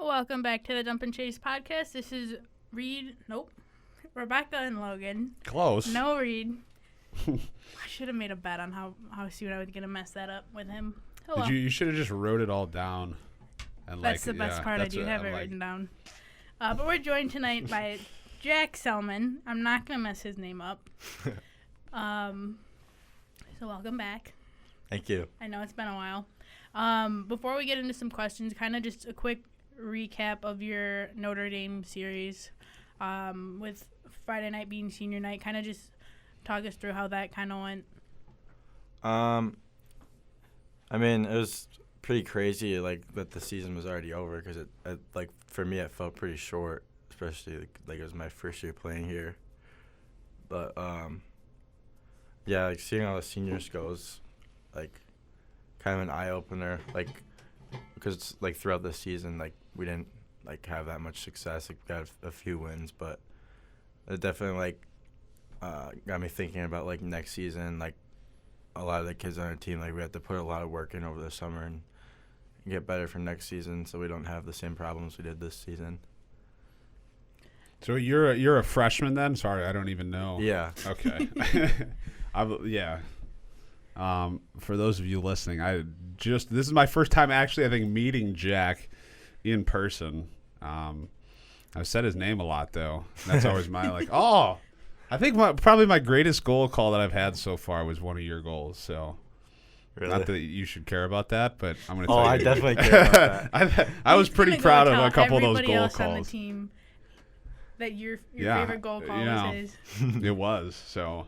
Welcome back to the Dump and Chase podcast. This is Rebecca and Logan. Close. No Reed. I should have made a bet on how soon I was going to mess that up with him. Hello. You should have just wrote it all down. And that's the best part. I do have it written down. But we're joined tonight by Jack Sellman. I'm not going to mess his name up. So welcome back. Thank you. I know it's been a while. Before we get into some questions, kind of just a quick recap of your Notre Dame series, with Friday night being senior night. Kind of just talk us through how that kind of went. I mean, it was pretty crazy, like, that the season was already over because it like, for me, it felt pretty short, especially, like it was my first year playing here. But, yeah, like, seeing how the seniors goes, like, kind of an eye-opener, like, because, like, throughout the season, like, we didn't, like, have that much success. Like, we got a few wins, but it definitely, like, got me thinking about, like, next season. Like, a lot of the kids on our team, like, we have to put a lot of work in over the summer and get better for next season so we don't have the same problems we did this season. So you're a freshman then? Sorry, I don't even know. Yeah. Okay. Yeah. For those of you listening, this is my first time actually, I think, meeting Jack in person. I've said his name a lot though. That's always my I think probably my greatest goal call that I've had so far was one of your goals. So, Really? not that you should care about that, but I'm going to tell you. I definitely care about that. I was pretty proud of a couple of those everybody goal else calls. on the team that your favorite goal call was his. It was. So,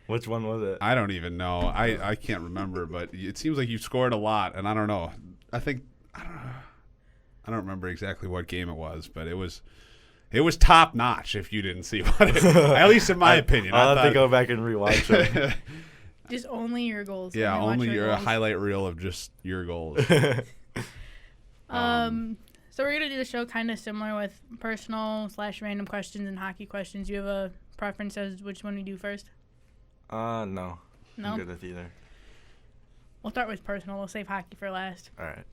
Which one was it? I don't even know. I can't remember, but it seems like you scored a lot, and I don't know. I don't remember exactly what game it was, but it was top notch. If you didn't see what, at least in my opinion, I'll have to go back and rewatch it. Just only your goals. Yeah, only your goals. highlight reel of just your goals. So we're gonna do the show kind of similar with personal / random questions and hockey questions. You have a preference as which one we do first? No. No? I'm good with either. We'll start with personal. We'll save hockey for last. All right.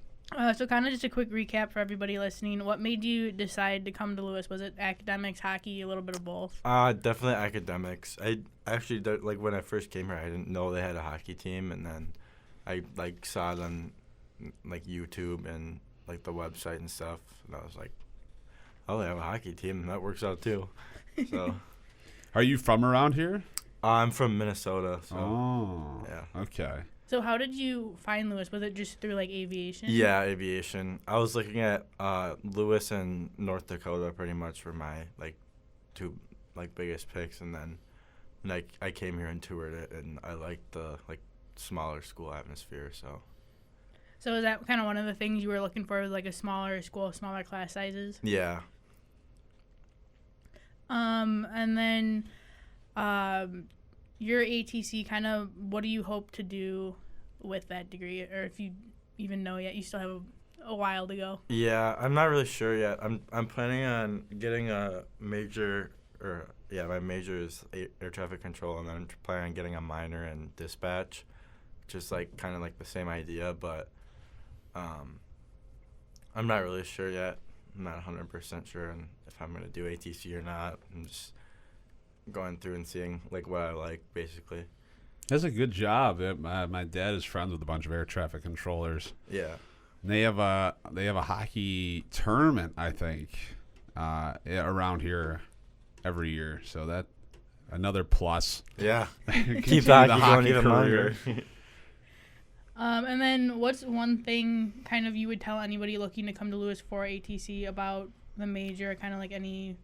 So kind of just a quick recap for everybody listening. What made you decide to come to Lewis? Was it academics, hockey, a little bit of both? Definitely academics. I actually, like, when I first came here, I didn't know they had a hockey team, and then I, like, saw it on, like, YouTube and, like, the website and stuff, and I was like, oh, they have a hockey team. That works out, too. So. Are you from around here? I'm from Minnesota, so. Oh. Yeah. Okay. So how did you find Lewis? Was it just through, like, aviation? Yeah, aviation. I was looking at Lewis and North Dakota pretty much for my, like, two, like, biggest picks. And then, like, I came here and toured it, and I liked the, like, smaller school atmosphere, so. So is that kind of one of the things you were looking for, was, like, a smaller school, smaller class sizes? Yeah. And then your ATC, kind of, what do you hope to do with that degree, or if you even know yet? You still have a while to go. Yeah, I'm not really sure yet. I'm planning on getting a major, my major is air traffic control, and then I'm planning on getting a minor in dispatch, just like kind of like the same idea, but I'm not really sure yet. I'm not 100% sure if I'm going to do ATC or not. I'm just going through and seeing, like, what I like, basically. That's a good job. My dad is friends with a bunch of air traffic controllers. Yeah. And they have a hockey tournament, I think, around here every year. So that another plus. Yeah. Keep the hockey going even career. longer. And then what's one thing kind of you would tell anybody looking to come to Lewis for ATC about the major, kind of like any,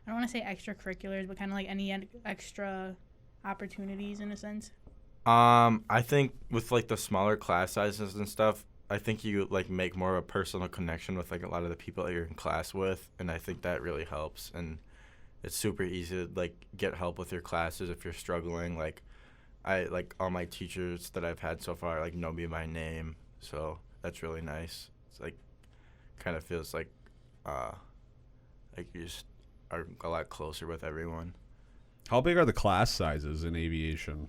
I don't want to say extracurriculars, but kind of like any extra opportunities in a sense? I think with, like, the smaller class sizes and stuff, I think you, like, make more of a personal connection with, like, a lot of the people that you're in class with, and I think that really helps. And it's super easy to, like, get help with your classes if you're struggling. Like, all my teachers that I've had so far, like, know me by name, so that's really nice. It's, like, kind of feels like you just are a lot closer with everyone. How big are the class sizes in aviation?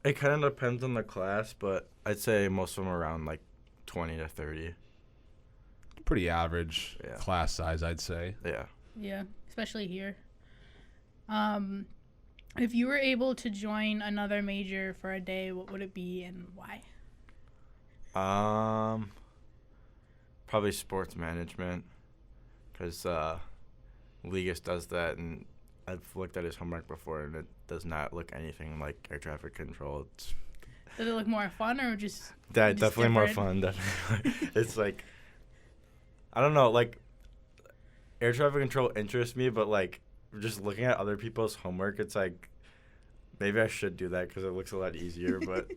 It kind of depends on the class, but I'd say most of them are around, like, 20 to 30. pretty average Yeah. class size, I'd say. Yeah. Yeah, especially here. If you were able to join another major for a day, what would it be and why? Probably sports management, because Ligas does that, and I've looked at his homework before, and it does not look anything like air traffic control. It's Does it look more fun or just definitely more different? fun. Definitely, it's like I don't know, like air traffic control interests me, but like just looking at other people's homework, it's like maybe I should do that because it looks a lot easier. But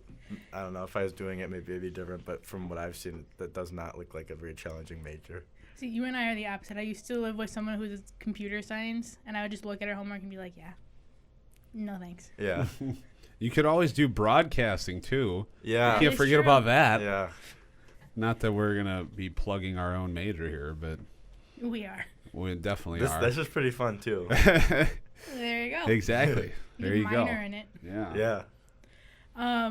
I don't know if I was doing it, maybe it'd be different. But from what I've seen, that does not look like a very challenging major. See, you and I are the opposite. I used to live with someone who's computer science, and I would just look at her homework and be like, yeah, no thanks. Yeah. You could always do broadcasting, too. Yeah. You can't is forget true. about that. Yeah. Not that we're going to be plugging our own major here, but We are. we definitely This are. is pretty fun too. There you go. Exactly. There you go. Minor in it. Yeah. Yeah.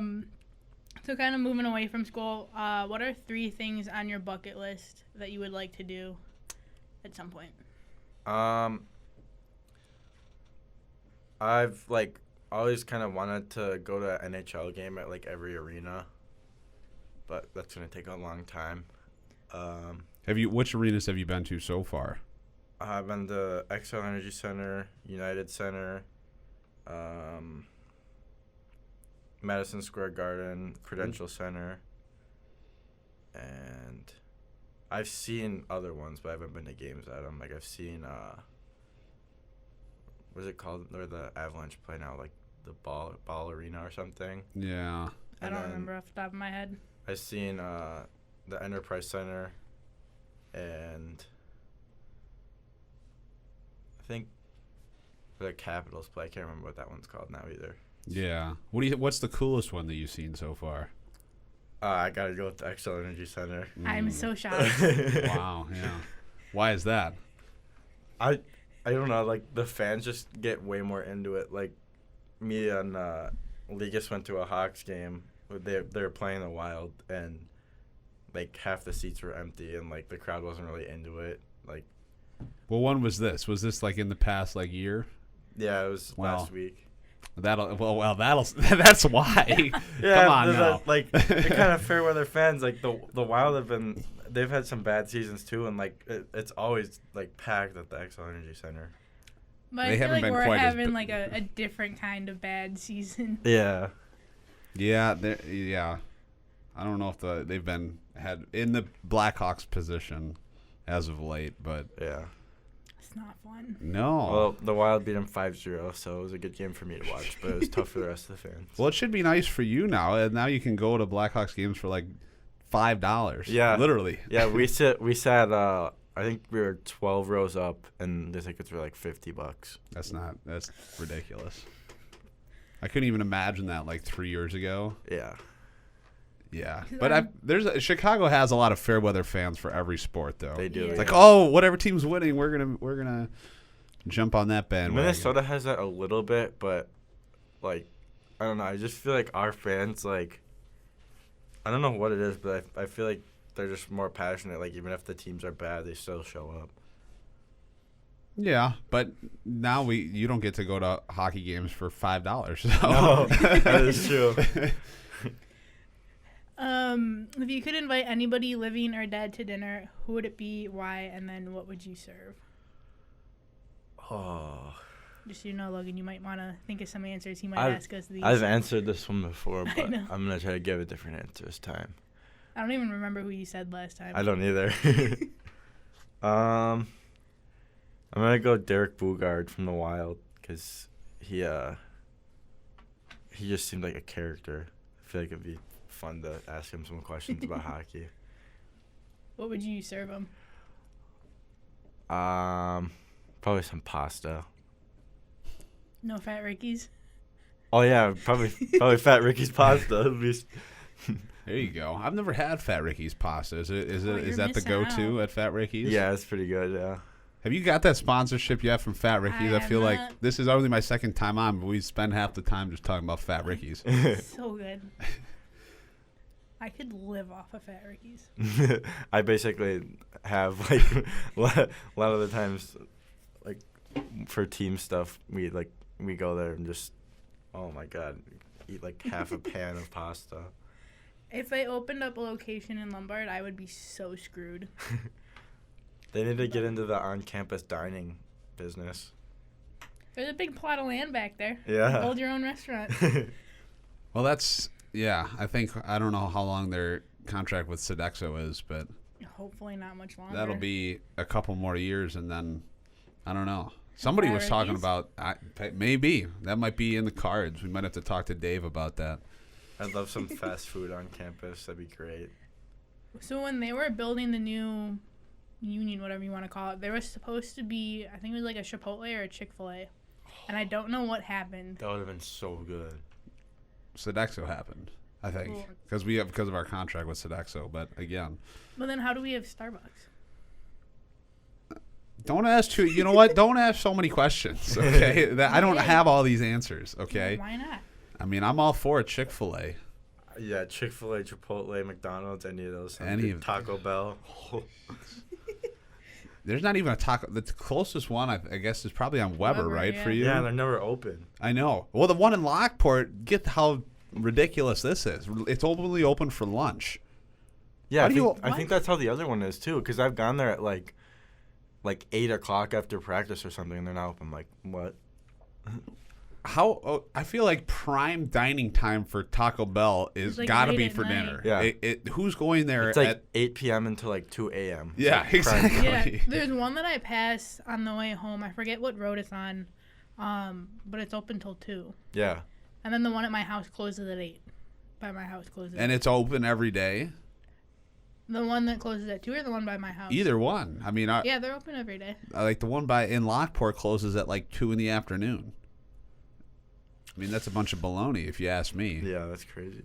So kind of moving away from school, what are 3 things on your bucket list that you would like to do at some point? I've like always kind of wanted to go to an NHL game at like every arena, but that's gonna take a long time. Which arenas have you been to so far? I've been to XL Energy Center, United Center, Madison Square Garden, Prudential Center, and I've seen other ones, but I haven't been to games at them. Like I've seen, what is it called, where the Avalanche play now, like the ball arena or something. Yeah. I don't remember off the top of my head. I've seen the Enterprise Center, and I think the Capitals play. I can't remember what that one's called now either. Yeah. What's the coolest one that you've seen so far? I gotta go with the XL Energy Center. I'm so shocked. Wow. Yeah. Why is that? I don't know. Like the fans just get way more into it. Like me and Ligas went to a Hawks game. They were playing the Wild, and like half the seats were empty, and like the crowd wasn't really into it. Like, Well, when was this? Was this like in the past year? yeah, it was Wow. last week. That's why. Yeah, Come on now. like the kind of fair weather fans, like the Wild they've had some bad seasons too, and like it's always like packed at the XL Energy Center. But They I feel haven't like been we're quite as having b- like a different kind of bad season. Yeah. Yeah. Yeah. I don't know if they've been had in the Blackhawks position as of late, but Yeah. It's not fun. no. Well, the Wild beat them 5-0, so it was a good game for me to watch, but it was tough for the rest of the fans. Well, it should be nice for you now. And now you can go to Blackhawks games for like $5. Yeah. Literally. Yeah, we sat. I think we were 12 rows up, and the tickets were like $50. That's ridiculous. I couldn't even imagine that like 3 years ago. Yeah. Yeah, but Chicago has a lot of fair weather fans for every sport, though. They do. Yeah. It's like, oh, whatever team's winning, we're gonna jump on that bandwagon. Minnesota has that a little bit, but like, I don't know. I just feel like our fans, like, I don't know what it is, but I feel like they're just more passionate. Like, even if the teams are bad, they still show up. Yeah, but now you don't get to go to hockey games for $5. So. No, that is true. If you could invite anybody living or dead to dinner, who would it be, why, and then what would you serve? Oh, Just so you know, Logan, you might want to think of some answers. He might ask us these. I've answered this one before, I but know. I'm gonna try to give a different answer this time. I don't even remember who you said last time. I don't either. I'm gonna go Derek Bugard from the Wild because he just seemed like a character. I feel like it'd be fun to ask him some questions about hockey. What would you serve him? Probably some pasta. No Fat Rickies? Oh yeah, probably Fat Ricky's pasta. It'd be There you go. I've never had Fat Ricky's pasta. Is you're that the missing go-to out. at Fat Ricky's? yeah, it's pretty good. Yeah. Have you got that sponsorship yet from Fat Ricky's? I have feel like not. this is only my second time on, but we spend half the time just talking about Fat Ricky's. So good. I could live off of Fat Rickies. I basically have like a lot of the times, like for team stuff, we go there and just, oh my God, eat like half a pan of pasta. If I opened up a location in Lombard, I would be so screwed. They need to get into the on-campus dining business. There's a big plot of land back there. Yeah. Build your own restaurant. Well, I think, I don't know how long their contract with Sodexo is, but Hopefully not much longer. that'll be a couple more years, and then, I don't know. Somebody was talking about, maybe, that might be in the cards. We might have to talk to Dave about that. I'd love some fast food on campus. That'd be great. So when they were building the new union, whatever you want to call it, there was supposed to be, I think it was like a Chipotle or a Chick-fil-A. And I don't know what happened. That would have been so good. Sodexo happened, I think, because of our contract with Sodexo. But again, But then how do we have Starbucks? don't ask you know what? Don't ask so many questions. Okay, I don't have all these answers. Okay, Why not? I mean, I'm all for a Chick-fil-A. Yeah, Chick-fil-A, Chipotle, McDonald's, any of those. Taco Bell. There's not even a taco. The closest one, I guess, is probably on Weber, right, yeah. for you? Yeah, they're never open. I know. Well, the one in Lockport, get how ridiculous this is. It's only open for lunch. Yeah, How I think that's how the other one is, too, because I've gone there at, like 8 o'clock after practice or something, and they're not open. Like, what? I feel like prime dining time for Taco Bell is like got to late be at for night. dinner. Yeah. Who's going there It's like at 8 p.m. until like 2 a.m. Yeah, like prime exactly. time. Yeah, there's one that I pass on the way home. I forget what road it's on, but it's open till 2. Yeah. And then the one at my house closes at 8. By my house closes. and it's open every day? The one that closes at 2 or the one by my house? Either one. I mean, Yeah, they're open every day. like the one in Lockport closes at like 2 in the afternoon. I mean, that's a bunch of baloney, if you ask me. Yeah, that's crazy.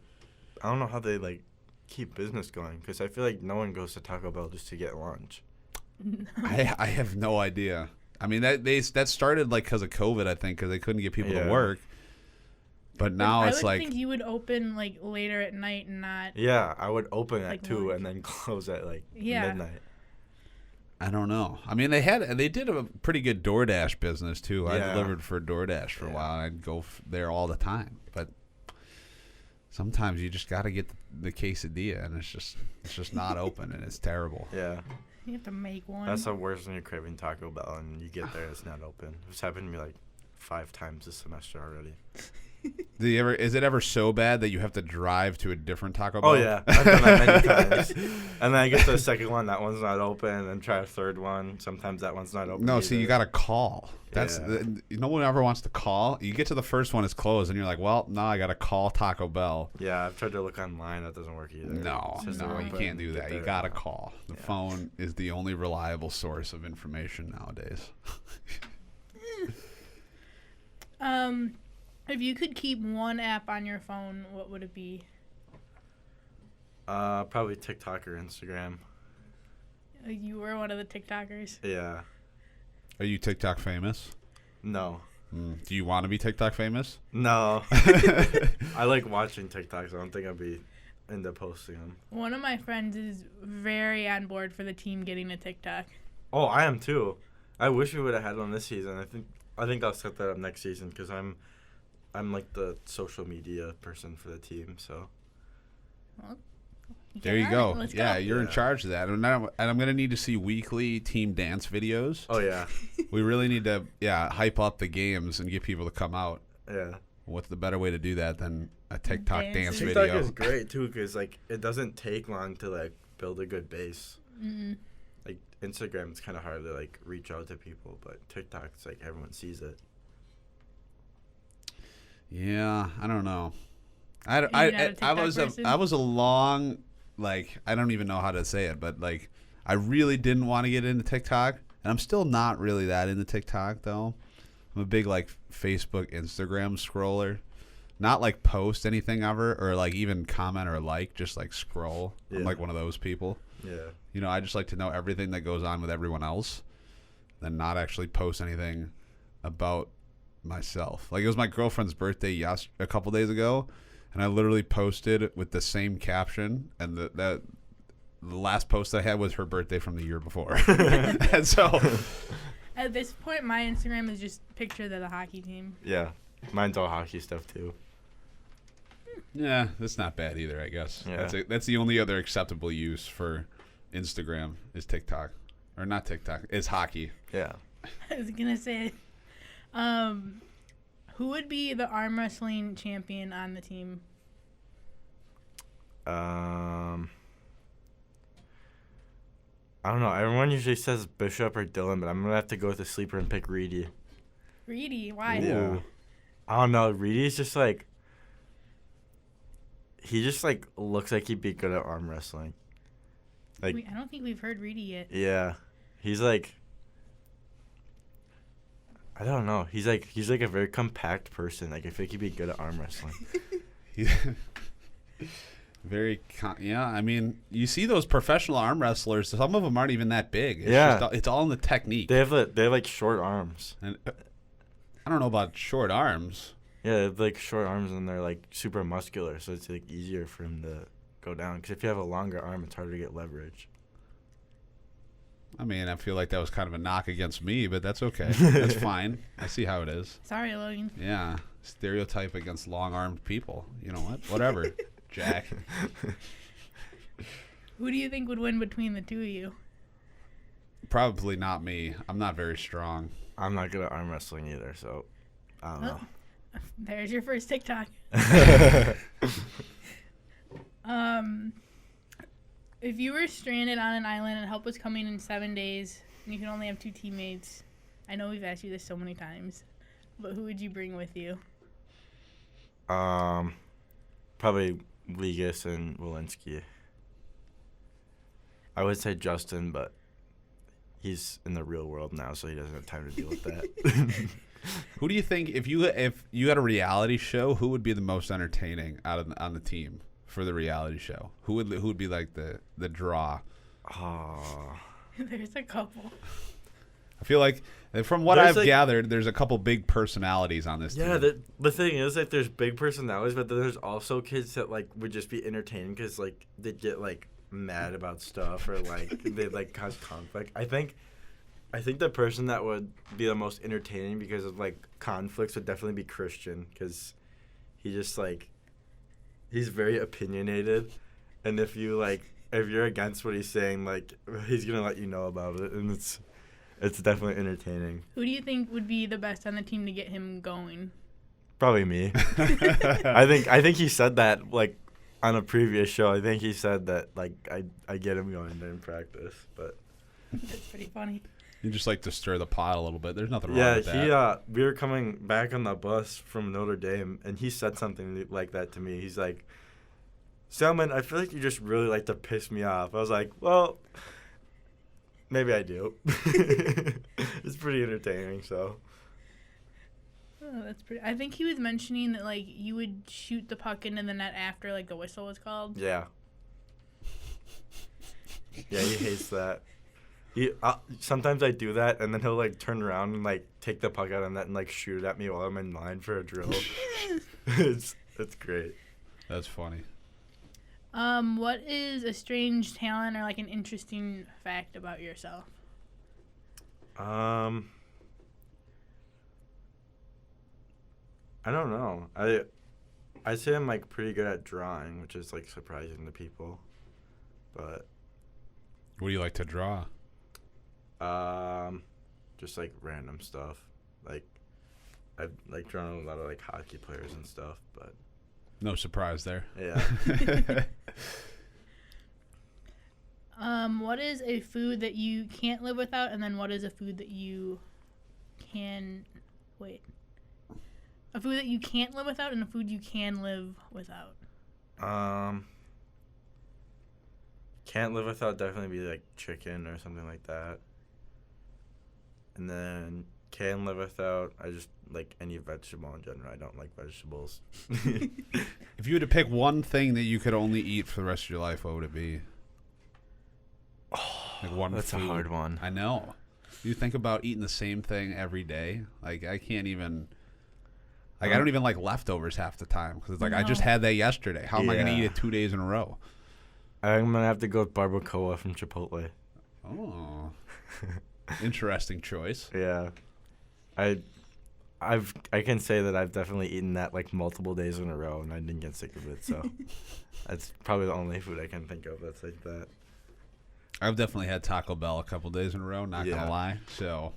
I don't know how they like keep business going because I feel like no one goes to Taco Bell just to get lunch. I have no idea. I mean, that started like because of COVID, I think, because they couldn't get people to work. But now it's like I would think you would open like later at night and not. Yeah, I would open at Like 2 lunch. and then close at like Yeah. midnight. I don't know. I mean, they did a pretty good DoorDash business too. I Yeah. delivered for DoorDash for a while. And I'd go there all the time. But sometimes you just got to get the quesadilla, and it's just not open, and it's terrible. Yeah. You have to make one. That's the worst when you're craving Taco Bell and you get there and it's not open. It's happened to me like 5 times this semester already. Is it ever so bad that you have to drive to a different Taco Bell? Oh, yeah. I've done that many times. And then I get to the second one, that one's not open, and then try a third one. Sometimes that one's not open. No, either. see, you got to call. That's Yeah. no one ever wants to call. You get to the first one, it's closed, and you're like, well, now I got to call Taco Bell. Yeah, I've tried to look online. That doesn't work either. No, It says they're you open, can't do get that. You there. got to call. The Yeah. phone is the only reliable source of information nowadays. If you could keep one app on your phone, what would it be? Probably TikTok or Instagram. You were one of the TikTokers. Yeah. Are you TikTok famous? No. Do you want to be TikTok famous? No. I like watching TikToks. I don't think I'd be into posting them. One of my friends is very on board for the team getting a TikTok. Oh, I am too. I wish we would have had one this season. I think I'll set that up next season because I'm like the social media person for the team. So. Well, There you go. Let's Yeah, go. you're in charge of that. And I'm going to need to see weekly team dance videos. Oh yeah. We really need to, hype up the games and get people to come out. Yeah. What's the better way to do that than a TikTok dance TikTok video? is great too because like it doesn't take long to like build a good base. Mm-mm. Like Instagram, it's kind of hard to like reach out to people, but TikTok, it's like everyone sees it. Yeah, I don't know. You're not a TikTok person? I was a long, like, I don't even know how to say it, but like I really didn't want to get into TikTok, and I'm still not really that into TikTok though. I'm a big like Facebook, Instagram scroller. Not like post anything ever or like even comment or like, just like scroll. Yeah. I'm like one of those people. Yeah. You know, I just like to know everything that goes on with everyone else, then not actually post anything about myself. Like it was my girlfriend's birthday a couple days ago, and I literally posted with the same caption, and that the last post I had was her birthday from the year before. And so At this point, my Instagram is just pictures of the hockey team. Yeah. Mine's all hockey stuff, too. yeah, that's not bad either, I guess. Yeah. That's the only other acceptable use for Instagram is TikTok. Or not TikTok, is hockey. Yeah. I was gonna say, who would be the arm wrestling champion on the team? I don't know. Everyone usually says Bishop or Dylan, but I'm going to have to go with the sleeper and pick Reedy. Reedy, why? Yeah. I don't know. Reedy's just like... He just, like, looks like he'd be good at arm wrestling. Like, I don't think we've heard Reedy yet. yeah. He's like... I don't know. He's like a very compact person. Like, I think he'd be good at arm wrestling. Yeah, I mean, you see those professional arm wrestlers. Some of them aren't even that big. It's all in the technique. They have like short arms. And I don't know about short arms. Yeah, they have like short arms and they're like super muscular, so it's like easier for him to go down. Because if you have a longer arm, it's harder to get leverage. I mean, I feel like that was kind of a knock against me, but that's okay. That's fine. I see how it is. Sorry, Logan. Yeah, stereotype against long-armed people. You know what? Whatever, Jack. Who do you think would win between the two of you? Probably not me. I'm not very strong. I'm not good at arm wrestling either, so I don't know. There's your first TikTok. If you were stranded on an island and help was coming in 7 days, and you can only have two teammates, I know we've asked you this so many times, but who would you bring with you? Probably Ligas and Walensky. I would say Justin, but he's in the real world now, so he doesn't have time to deal with that. Who do you think, if you had a reality show, who would be the most entertaining on the team for the reality show? Who would be like the draw? Oh. There's a couple. I feel like from what I've gathered, there's a couple big personalities on this team. Yeah, the thing is, like, there's big personalities, but then there's also kids that, like, would just be entertaining because, like, they'd get, like, mad about stuff or, like, they'd, like, cause conflict. I think the person that would be the most entertaining because of, like, conflicts would definitely be Christian because he just, like, he's very opinionated. And if you're against what he's saying, like, he's going to let you know about it. And it's definitely entertaining. Who do you think would be the best on the team to get him going? Probably me. I think he said that, like, on a previous show. I think he said that, like, I get him going in practice. But That's pretty funny. You just like to stir the pot a little bit. There's nothing wrong with that. Yeah, we were coming back on the bus from Notre Dame, and he said something like that to me. He's like, Sellman, I feel like you just really like to piss me off. I was like, well, maybe I do. It's pretty entertaining, so. Oh, that's pretty. I think he was mentioning that, like, you would shoot the puck into the net after, like, the whistle was called. Yeah. Yeah, he hates that. Sometimes I do that, and then he'll, like, turn around and, like, take the puck out of the net and, like, shoot it at me while I'm in line for a drill. It's great. That's funny. What is a strange talent or, like, an interesting fact about yourself? I don't know. I'd say I'm, like, pretty good at drawing, which is, like, surprising to people. But What do you like to draw? just, like, random stuff. Like, I've, like, drawn a lot of, like, hockey players and stuff, but No surprise there. yeah. What is a food that you can't live without, and then what is a food that you can... Wait. A food that you can't live without and a food you can live without. Can't live without definitely be, like, chicken or something like that. And then can live without, I just like any vegetable in general. I don't like vegetables. If you had to pick one thing that you could only eat for the rest of your life, what would it be? Like one That's food. a hard one. I know. You think about eating the same thing every day. Like, I can't even... Like, I don't even like leftovers half the time. Because it's like, I just had that yesterday. How am I going to eat it 2 days in a row? I'm gonna have to go with barbacoa from Chipotle. Oh, interesting choice. Yeah, I can say that I've definitely eaten that like multiple days in a row, and I didn't get sick of it. So that's probably the only food I can think of that's like that. I've definitely had Taco Bell a couple days in a row. Not gonna lie. So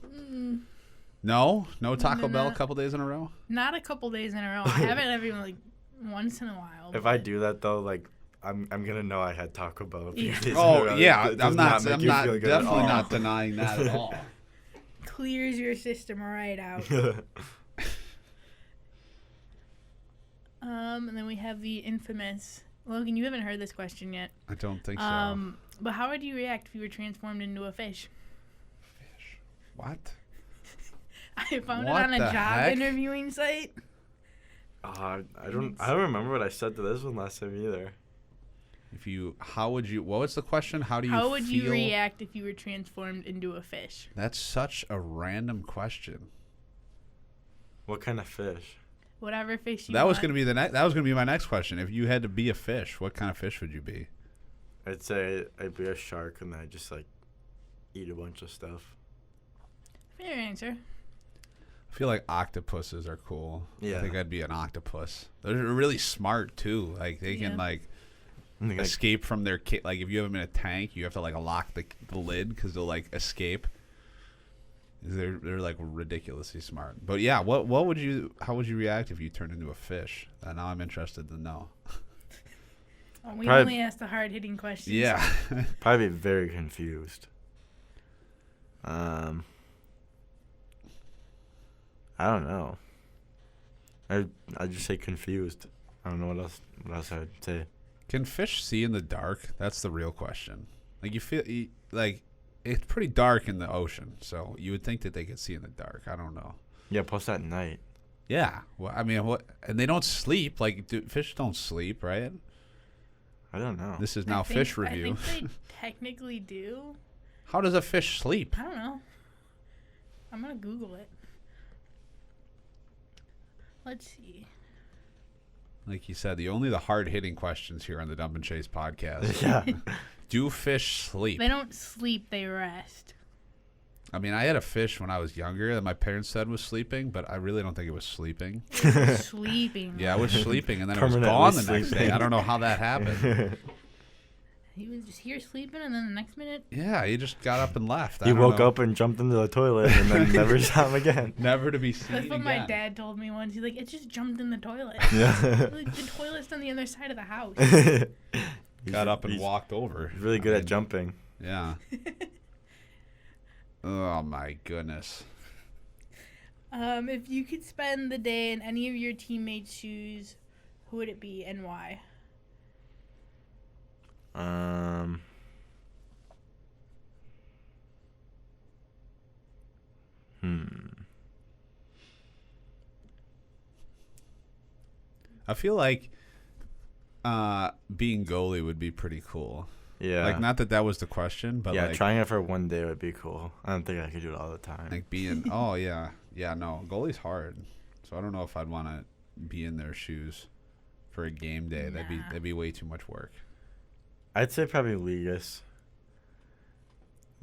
no Taco Bell a couple days in a row. Not a couple days in a row. I have it every like once in a while. If I do that though, like I'm gonna know I had Taco Bell. A few days in a Oh row. yeah, It I'm does not make you feel good at definitely all. not denying that at all. Clears your system right out. And then we have the infamous Logan. You haven't heard this question yet. I don't think so. But how would you react if you were transformed into a fish? Fish? What? I found What it on a the job heck? interviewing site. I don't remember what I said to this one last time either. What was the question? How would you react if you were transformed into a fish? That's such a random question. What kind of fish? Whatever fish you That was want. gonna be that was gonna be my next question. If you had to be a fish, what kind of fish would you be? I'd say I'd be a shark and then I'd just like eat a bunch of stuff. Fair answer. I feel like octopuses are cool. Yeah. I think I'd be an octopus. They're really smart too. Like they can like escape from their like if you have them in a tank, you have to like lock the lid because they'll like escape. They're like ridiculously smart. But yeah, how would you react if you turned into a fish? Now I'm interested to know. Well, we only asked the hard hitting questions. Yeah. Probably be very confused. I don't know. I'd just say confused. I don't know what else I'd say. Can fish see in the dark? That's the real question. Like like it's pretty dark in the ocean, so you would think that they could see in the dark. I don't know. Yeah, plus at night. Yeah. Well, I mean, and they don't sleep. Like fish don't sleep, right? I don't know. This is now fish review. I think they technically do. How does a fish sleep? I don't know. I'm gonna Google it. Let's see. Like you said, only the hard-hitting questions here on the Dump and Chase podcast. Yeah. Do fish sleep? They don't sleep, they rest. I mean, I had a fish when I was younger that my parents said was sleeping, but I really don't think it was sleeping. Sleeping. Yeah, it was sleeping, and then it was Permanently gone the next sleeping. day. I don't know how that happened. He was just here sleeping, and then the next minute, Yeah, he just got up and left. He woke up and jumped into the toilet and then never saw him again. Never to be seen that's what again. my dad told me once. He's like, it just jumped in the toilet. Yeah. Like, the toilet's on the other side of the house. Got up and walked over. He's really good at jumping. Yeah. Oh, my goodness. If you could spend the day in any of your teammates' shoes, who would it be and why? I feel like being goalie would be pretty cool. Yeah. Like, not that was the question, but yeah, like trying it for one day would be cool. I don't think I could do it all the time. like being oh yeah. Yeah, no. Goalie's hard. So I don't know if I'd want to be in their shoes for a game day. Nah. That'd be way too much work. I'd say probably Ligas.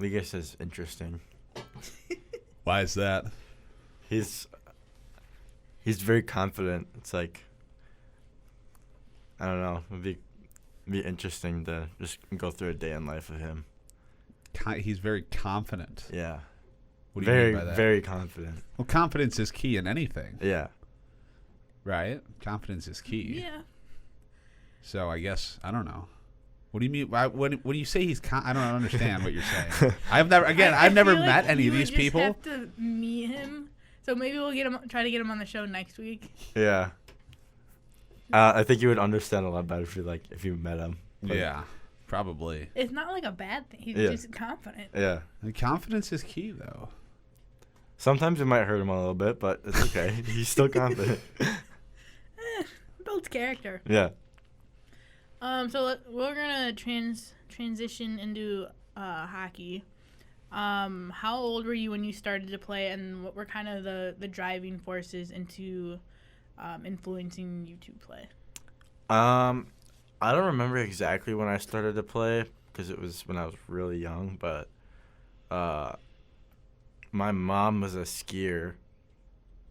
Ligas is interesting. Why is that? He's very confident. It's like, I don't know. It'd be interesting to just go through a day in life of him. He's very confident. Yeah. What do you mean by that? Very confident. Well, confidence is key in anything, Yeah. right? Confidence is key. Yeah. So I guess I don't know. What do you mean? When you say he's I don't understand what you're saying. I've never feel met like any you of these would just people. have to meet him. So maybe we'll try to get him on the show next week. Yeah. I think you would understand a lot better if you met him. But Yeah, probably. It's not like a bad thing. He's Yeah. just confident. Yeah. And confidence is key, though. Sometimes it might hurt him a little bit, but it's okay. He's still confident. Builds character. Yeah. So we're gonna transition into hockey. How old were you when you started to play, and what were kind of the driving forces into influencing you to play? I don't remember exactly when I started to play because it was when I was really young, but my mom was a skier,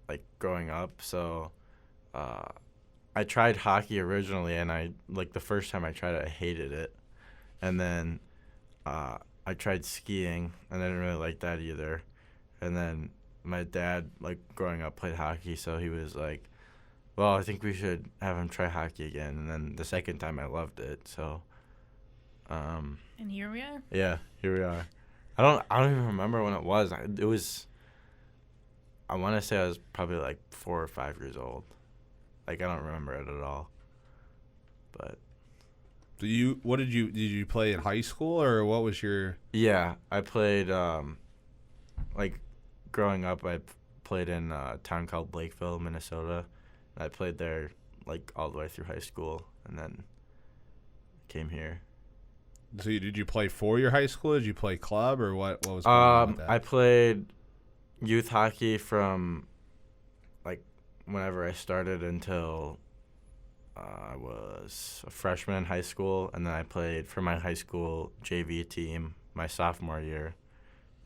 like, growing up, so I tried hockey originally, and the first time I tried it, I hated it. And then I tried skiing, and I didn't really like that either. And then my dad, like, growing up, played hockey, so he was like, well, I think we should have him try hockey again. And then the second time I loved it, so And here we are. yeah, here we are. I don't even remember when it was. I want to say I was probably like 4 or 5 years old. Like, I don't remember it at all. But What did you play in high school, or what was your? yeah, I played like, growing up, I played in a town called Lakeville, Minnesota. And I played there like all the way through high school, and then came here. So did you play for your high school? Did you play club, or what? What was going on with that? I played youth hockey from like whenever I started until I was a freshman in high school, and then I played for my high school JV team my sophomore year,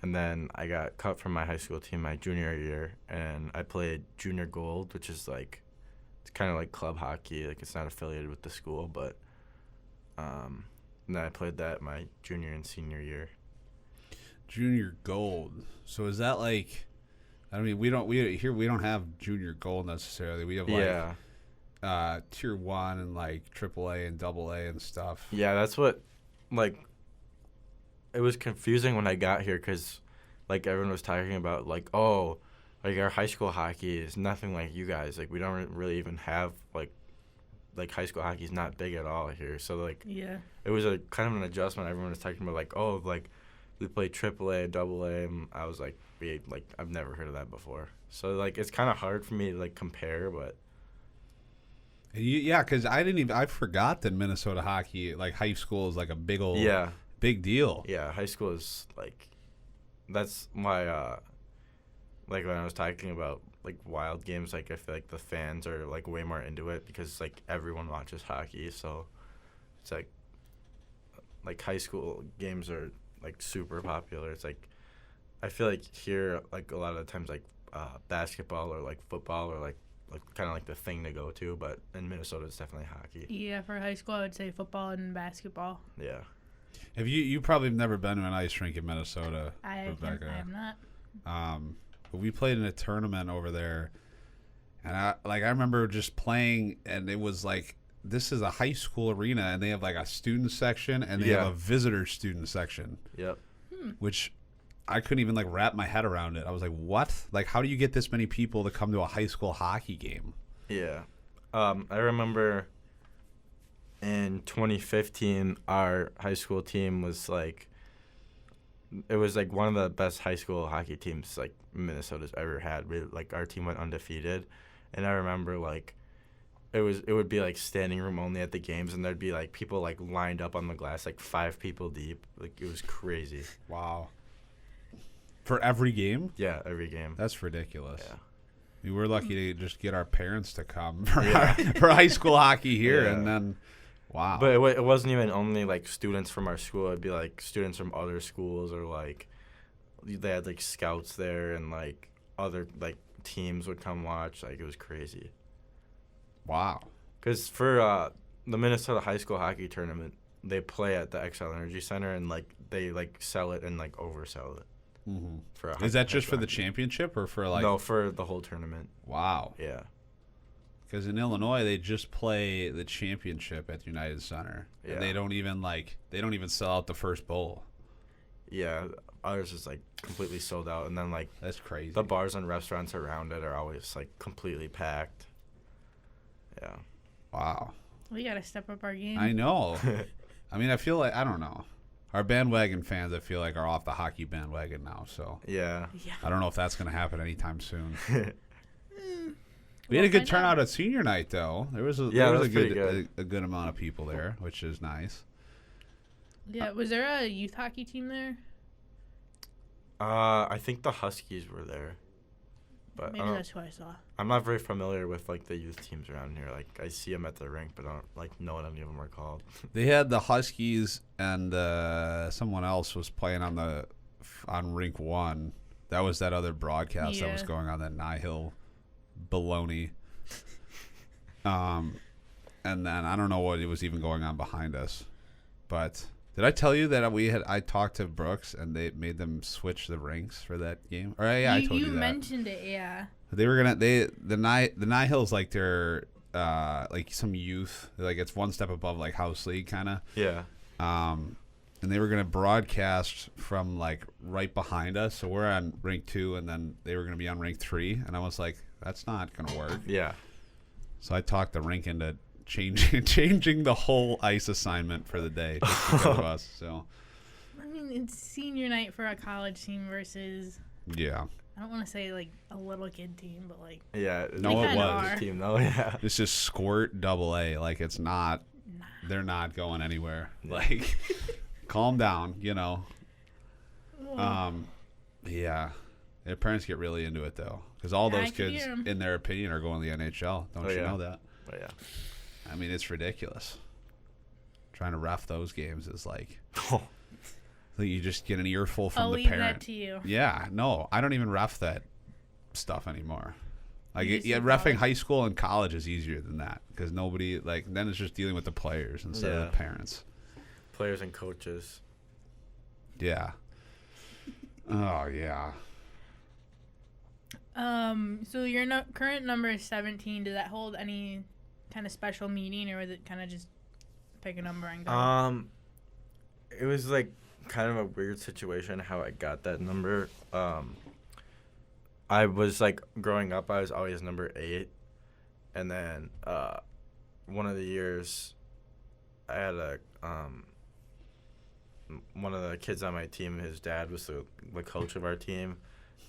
and then I got cut from my high school team my junior year, and I played junior gold, which is like, it's kind of like club hockey, like it's not affiliated with the school, but and then I played that my junior and senior year. Junior gold. So is that like? I mean, we don't have junior gold necessarily. We have like tier 1 and like AAA and AA and stuff. Yeah, that's what, like, it was confusing when I got here because, like, everyone was talking about, like, oh, like, our high school hockey is nothing like you guys. Like, we don't really even have, like high school hockey is not big at all here. So, like, Yeah. it was a kind of an adjustment. Everyone was talking about, like, oh, like, we play AAA, AA, and I was like, I've never heard of that before. So, like, it's kind of hard for me to, like, compare, but. Yeah, because I forgot that Minnesota hockey, like high school, is like a big deal. Yeah, high school is, like, that's why, like, when I was talking about, like, wild games, like, I feel like the fans are, like, way more into it because, like, everyone watches hockey, so it's, like, high school games are, like, super popular. It's, like, I feel like here, like, a lot of the times, like, basketball or, like, football or, like kind of like the thing to go to, but in Minnesota it's definitely hockey. Yeah, for high school I would say football and basketball. Yeah. Have you probably have never been to an ice rink in Minnesota, Rebecca? I have not. But we played in a tournament over there, and I remember just playing, and it was like, this is a high school arena, and they have like a student section, and they have a visitor student section. Yep. Which I couldn't even like wrap my head around it. I was like, what? Like, how do you get this many people to come to a high school hockey game? Yeah. I remember in 2015, our high school team was like, it was like one of the best high school hockey teams like Minnesota's ever had. Our team went undefeated, and I remember like it would be like standing room only at the games, and there'd be like people like lined up on the glass, like 5 people deep. Like, it was crazy. Wow. For every game? Yeah, every game. That's ridiculous. Yeah. We were lucky to just get our parents to come for high school hockey here, and then, wow. But it wasn't even only, like, students from our school. It'd be, like, students from other schools, or, like, they had, like, scouts there, and, like, other, like, teams would come watch. Like, it was crazy. Wow. Because for the Minnesota high school hockey tournament, they play at the Xcel Energy Center, and, like, they, like, sell it and, like, oversell it. Mm-hmm. Is that just for the championship or for like? No, for the whole tournament. Wow. Yeah. Because in Illinois they just play the championship at United Center, and they don't even sell out the first bowl. Yeah, ours is like completely sold out, and then like that's crazy. The bars and restaurants around it are always like completely packed. Yeah. Wow. We gotta step up our game. I know. I mean, I feel like, I don't know. Our bandwagon fans, I feel like, are off the hockey bandwagon now. So yeah. I don't know if that's going to happen anytime soon. We had a good turnout at senior night, though. There was a good amount of people there, which is nice. Yeah, was there a youth hockey team there? I think the Huskies were there. But Maybe that's who I saw. I'm not very familiar with like the youth teams around here. Like I see them at the rink, but I don't like know what any of them are called. They had the Huskies and someone else was playing on rink 1. That was that other broadcast that was going on, that Nihil baloney. And then I don't know what was even going on behind us. But did I tell you that I talked to Brooks and they made them switch the rinks for that game? Or I told you that. You mentioned it, yeah. They were gonna the Nihil's like their like some youth, like it's one step above like house league kind of. Yeah. And they were gonna broadcast from like right behind us, so we're on rink 2, and then they were gonna be on rink 3, and I was like, that's not gonna work. Yeah. So I talked the rink into changing the whole ice assignment for the day just because of us. So. I mean, it's senior night for a college team versus. Yeah. I don't want to say like a little kid team, but like. Yeah. No, it was a team though. Yeah. This is Squirt AA. Like it's not. Nah. They're not going anywhere. Yeah. Like, calm down. You know. Yeah. Their parents get really into it though, because all those kids, in their opinion, are going to the NHL. Don't you know that? Oh yeah. I mean, it's ridiculous. Trying to ref those games is like. You just get an earful from the parent. I'll leave that to you. Yeah, no, I don't even ref that stuff anymore. Like, reffing high school and college is easier than that because nobody then it's just dealing with the players instead of the parents. Players and coaches. Yeah. Oh yeah. So your current number is 17. Does that hold any kind of special meaning, or was it kind of just pick a number and go? It was like kind of a weird situation how I got that number. I was like growing up, I was always number 8, and then one of the years I had one of the kids on my team, his dad was the coach of our team,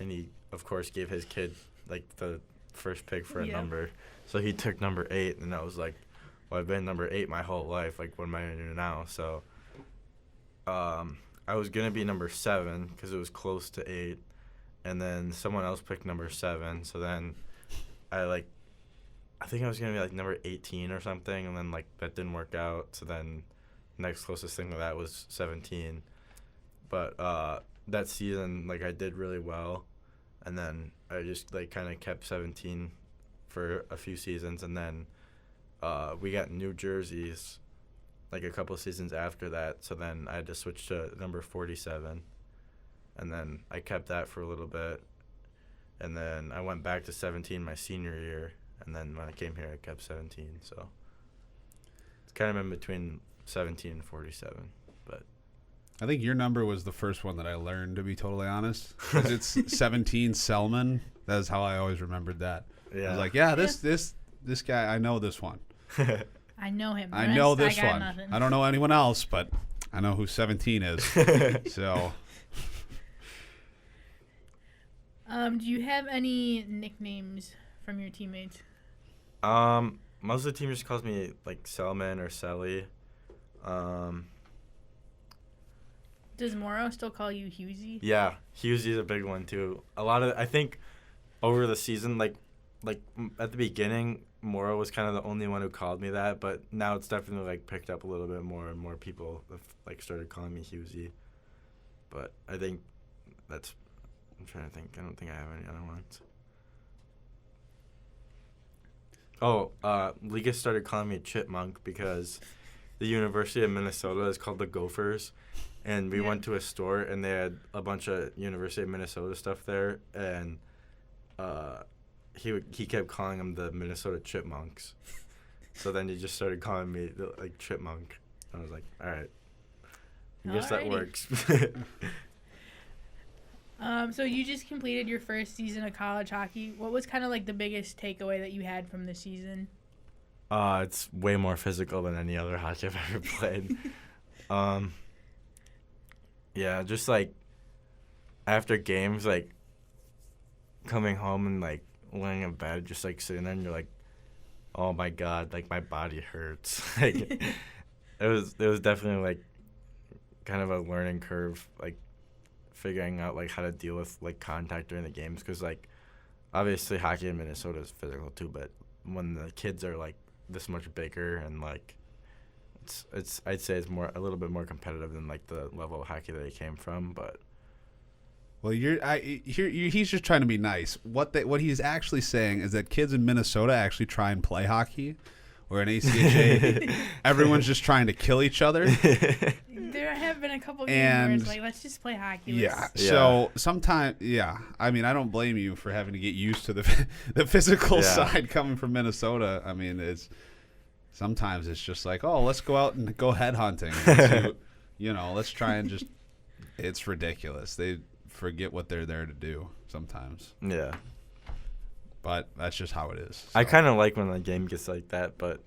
and he of course gave his kid like the first pick for a number, so he took number 8, and I was like, well, I've been number 8 my whole life, like what am I gonna do now? So I was going to be number 7 because it was close to 8, and then someone else picked number 7, so then I think I was going to be like number 18 or something, and then like that didn't work out, so then next closest thing to that was 17. But that season, like I did really well, and then I just like kind of kept 17 for a few seasons, and then we got new jerseys like a couple of seasons after that, so then I had to switch to number 47, and then I kept that for a little bit, and then I went back to 17 my senior year, and then when I came here I kept 17, so it's kind of in between 17 and 47, but I think your number was the first one that I learned, to be totally honest, because it's 17 Sellman. That is how I always remembered that. Yeah. I was like, this guy, I know this one. I know him. I know this one. Nothing. I don't know anyone else, but I know who 17 is. So. Do you have any nicknames from your teammates? Most of the team just calls me like Sellman or Selly. Does Morrow still call you Hughesy? Yeah, Hughesy's a big one too. I think over the season, like at the beginning, Morrow was kind of the only one who called me that, but now it's definitely like picked up a little bit more, and more people have like started calling me Hughesy. But I think that's. I'm trying to think. I don't think I have any other ones. Liga started calling me Chipmunk because the University of Minnesota is called the Gophers, and we went to a store and they had a bunch of University of Minnesota stuff there, and he kept calling them the Minnesota Chipmunks. So then he just started calling me like Chipmunk. I was like, all right, I guess that works. So you just completed your first season of college hockey. What was kind of like the biggest takeaway that you had from the season? It's way more physical than any other hockey I've ever played. Yeah, just like after games, like coming home and like laying in bed, just like sitting there and you're like, oh my God, like my body hurts. Like it was definitely like kind of a learning curve, like figuring out like how to deal with like contact during the games, because like obviously hockey in Minnesota is physical too, but when the kids are like this much bigger and like it's I'd say it's a little bit more competitive than like the level of hockey that he came from, but. Well, he's just trying to be nice. What he's actually saying is that kids in Minnesota actually try and play hockey, or in ACHA, everyone's just trying to kill each other. There have been a couple games where it's like, let's just play hockey. Yeah. So sometimes, I mean, I don't blame you for having to get used to the physical side coming from Minnesota. I mean, sometimes it's just like, oh, let's go out and go head hunting. Let's try and just. It's ridiculous. They forget what they're there to do sometimes. Yeah. But that's just how it is. So. I kind of like when the game gets like that, but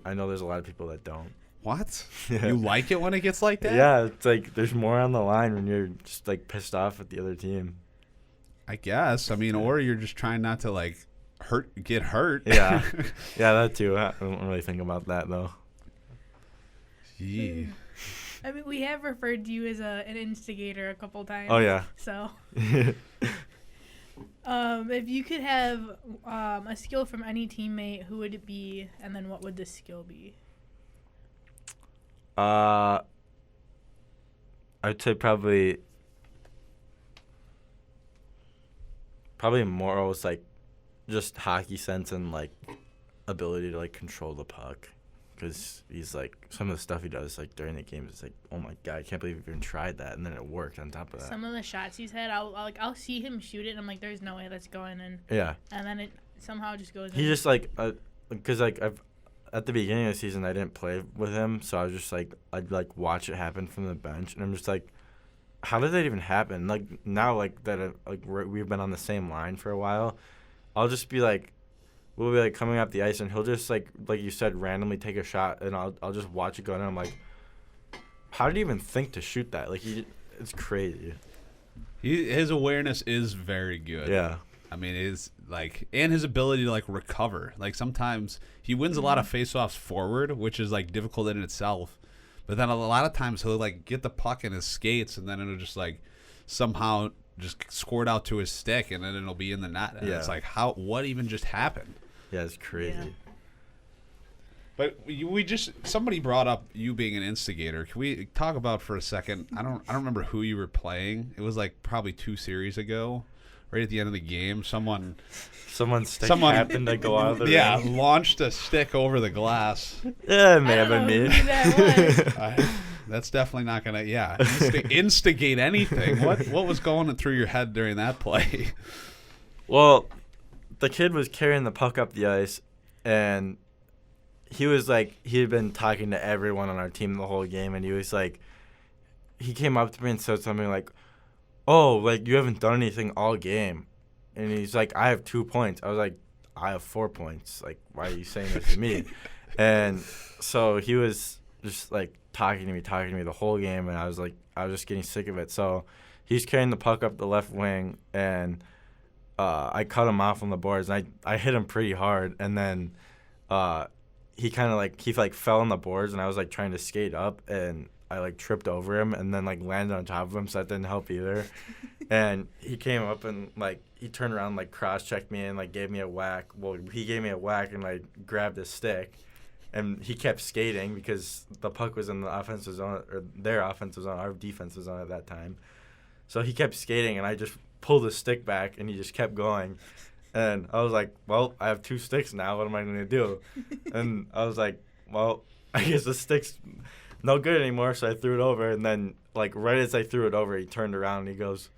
I know there's a lot of people that don't. What? You like it when it gets like that? Yeah, it's like there's more on the line when you're just like pissed off at the other team. I guess. I mean, or you're just trying not to like get hurt. Yeah. Yeah, that too. I don't really think about that though. Gee. I mean, we have referred to you as an instigator a couple times. Oh, yeah. So, if you could have a skill from any teammate, who would it be, and then what would this skill be? I'd say probably Morrow's, like, just hockey sense and, like, ability to, like, control the puck. Because he's, like, some of the stuff he does, like, during the game is like, oh, my God, I can't believe you even tried that. And then it worked on top of that. Some of the shots he's had, I'll see him shoot it, and I'm like, there's no way that's going in. Yeah. And then it somehow just goes in. He just, like, because, like, at the beginning of the season, I didn't play with him. So I was just, like, I'd, like, watch it happen from the bench. And I'm just, like, how did that even happen? Like, now, like, that, like, we've been on the same line for a while, I'll just be, like, we'll be, like, coming up the ice, and he'll just, like you said, randomly take a shot, and I'll just watch it go, and I'm like, how did he even think to shoot that? Like, it's crazy. His awareness is very good. Yeah. I mean, and his ability to, like, recover. Like, sometimes he wins a lot of faceoffs forward, which is, like, difficult in itself. But then a lot of times he'll, like, get the puck in his skates, and then it'll just, like, somehow just squirt out to his stick, and then it'll be in the net. And it's like, what even just happened? Yeah, it's crazy. Yeah. But somebody brought up you being an instigator. Can we talk about for a second? I don't remember who you were playing. It was like probably 2 series ago, right at the end of the game. Someone's stick happened to go out of the ring. Launched a stick over the glass. Yeah, it may have been me. That was. That's definitely not gonna instigate anything. What was going through your head during that play? Well, the kid was carrying the puck up the ice, and he was like, he had been talking to everyone on our team the whole game, and he was like, he came up to me and said something like, oh, like, you haven't done anything all game. And he's like, I have 2 points. I was like, I have 4 points. Like, why are you saying this to me? And so he was just, like, talking to me the whole game, and I was just getting sick of it. So he's carrying the puck up the left wing, and I cut him off on the boards, and I hit him pretty hard, and then he kind of like fell on the boards, and I was like trying to skate up, and I like tripped over him, and then like landed on top of him, so that didn't help either. And he came up and like he turned around, like cross-checked me, and like gave me a whack. Well, he gave me a whack, and I grabbed his stick, and he kept skating because the puck was in the offensive zone, or their offensive zone, our defensive zone at that time. So he kept skating, and I just pulled his stick back, and he just kept going. And I was like, well, I have 2 sticks now. What am I going to do? And I was like, well, I guess the stick's no good anymore. So I threw it over. And then, like, right as I threw it over, he turned around and he goes,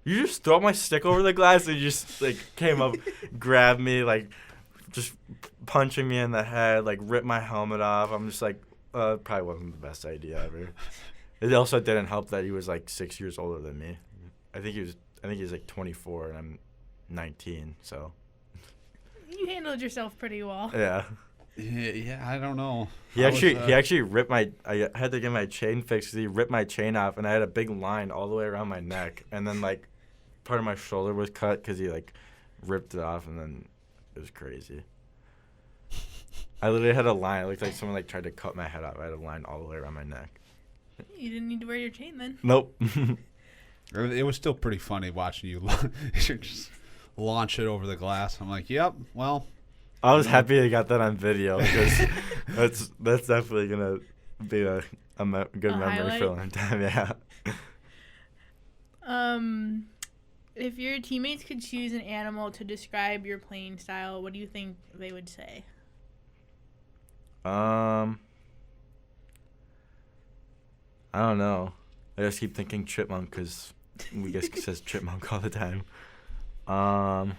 you just throw my stick over the glass? And he just, like, came up, grabbed me, like, just punching me in the head, like, ripped my helmet off. I'm just like, probably wasn't the best idea ever. It also didn't help that he was, like, 6 years older than me. I think he was like 24, and I'm 19, so. You handled yourself pretty well. Yeah. Yeah, I don't know. He actually ripped my. I had to get my chain fixed because he ripped my chain off, and I had a big line all the way around my neck, and then like part of my shoulder was cut because he like ripped it off, and then it was crazy. I literally had a line. It looked like someone like tried to cut my head off. I had a line all the way around my neck. You didn't need to wear your chain then. Nope. It was still pretty funny watching you. You're just launch it over the glass. I'm like, yep, well. I was happy I got that on video because that's definitely gonna be a good memory highlight? for a long time. Yeah. If your teammates could choose an animal to describe your playing style, what do you think they would say? I don't know. I just keep thinking chipmunk because we guess it says chipmunk all the time. I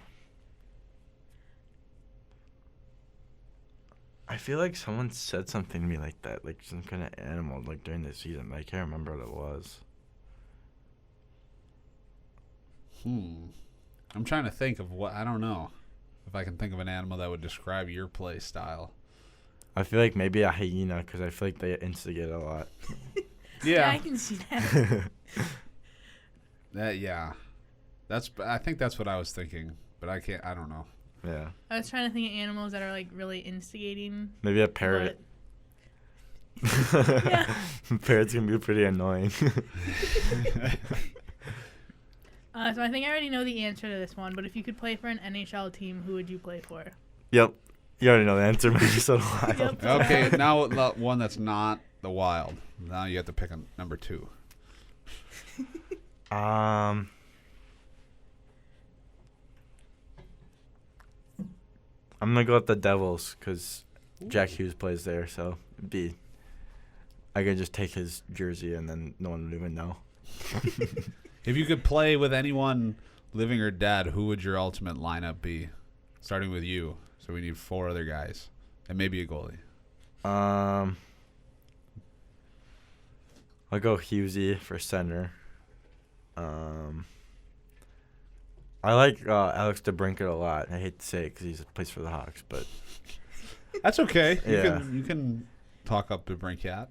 feel like someone said something to me like that, like some kind of animal, like during the season, but I can't remember what it was. I'm trying to think of what, I don't know if I can think of an animal that would describe your play style. I feel like maybe a hyena because I feel like they instigate a lot. Yeah, I can see that. I think that's what I was thinking, but I don't know. Yeah. I was trying to think of animals that are like really instigating. Maybe a parrot. Yeah. Parrots can be pretty annoying. So I think I already know the answer to this one, but if you could play for an NHL team, who would you play for? Yep. You already know the answer, Minnesota Wild. Yep. Okay, now one that's not the Wild. Now you have to pick a number 2. I'm gonna go with the Devils because Jack Hughes plays there, so I could just take his jersey and then no one would even know. If you could play with anyone living or dead, who would your ultimate lineup be? Starting with you. So we need 4 other guys and maybe a goalie. I'll go Hughesy for center. I like Alex DeBrincat a lot. I hate to say it because he plays for the Hawks, but that's okay. Yeah. You can talk up DeBrincat.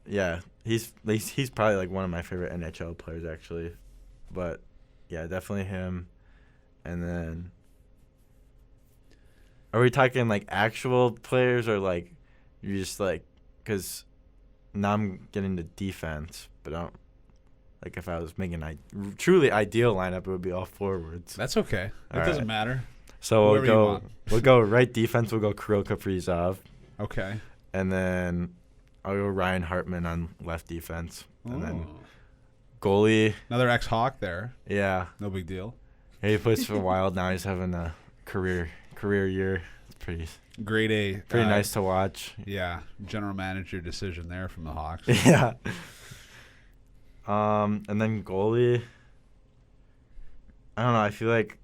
Yeah, he's probably like one of my favorite NHL players actually, but yeah, definitely him. And then, are we talking like actual players or like you just like because now I'm getting to defense, but I don't like if I was making a truly ideal lineup, it would be all forwards. That's okay. It doesn't matter. So Whoever we'll go right defense. We'll go Kirill Kaprizov. Okay. And then I'll go Ryan Hartman on left defense. And then goalie. Another ex-Hawk there. Yeah. No big deal. Yeah, he plays for Wild now. He's having a career year. It's pretty Grade A. Pretty nice to watch. Yeah. General manager decision there from the Hawks. Yeah. And then goalie. I don't know. I feel like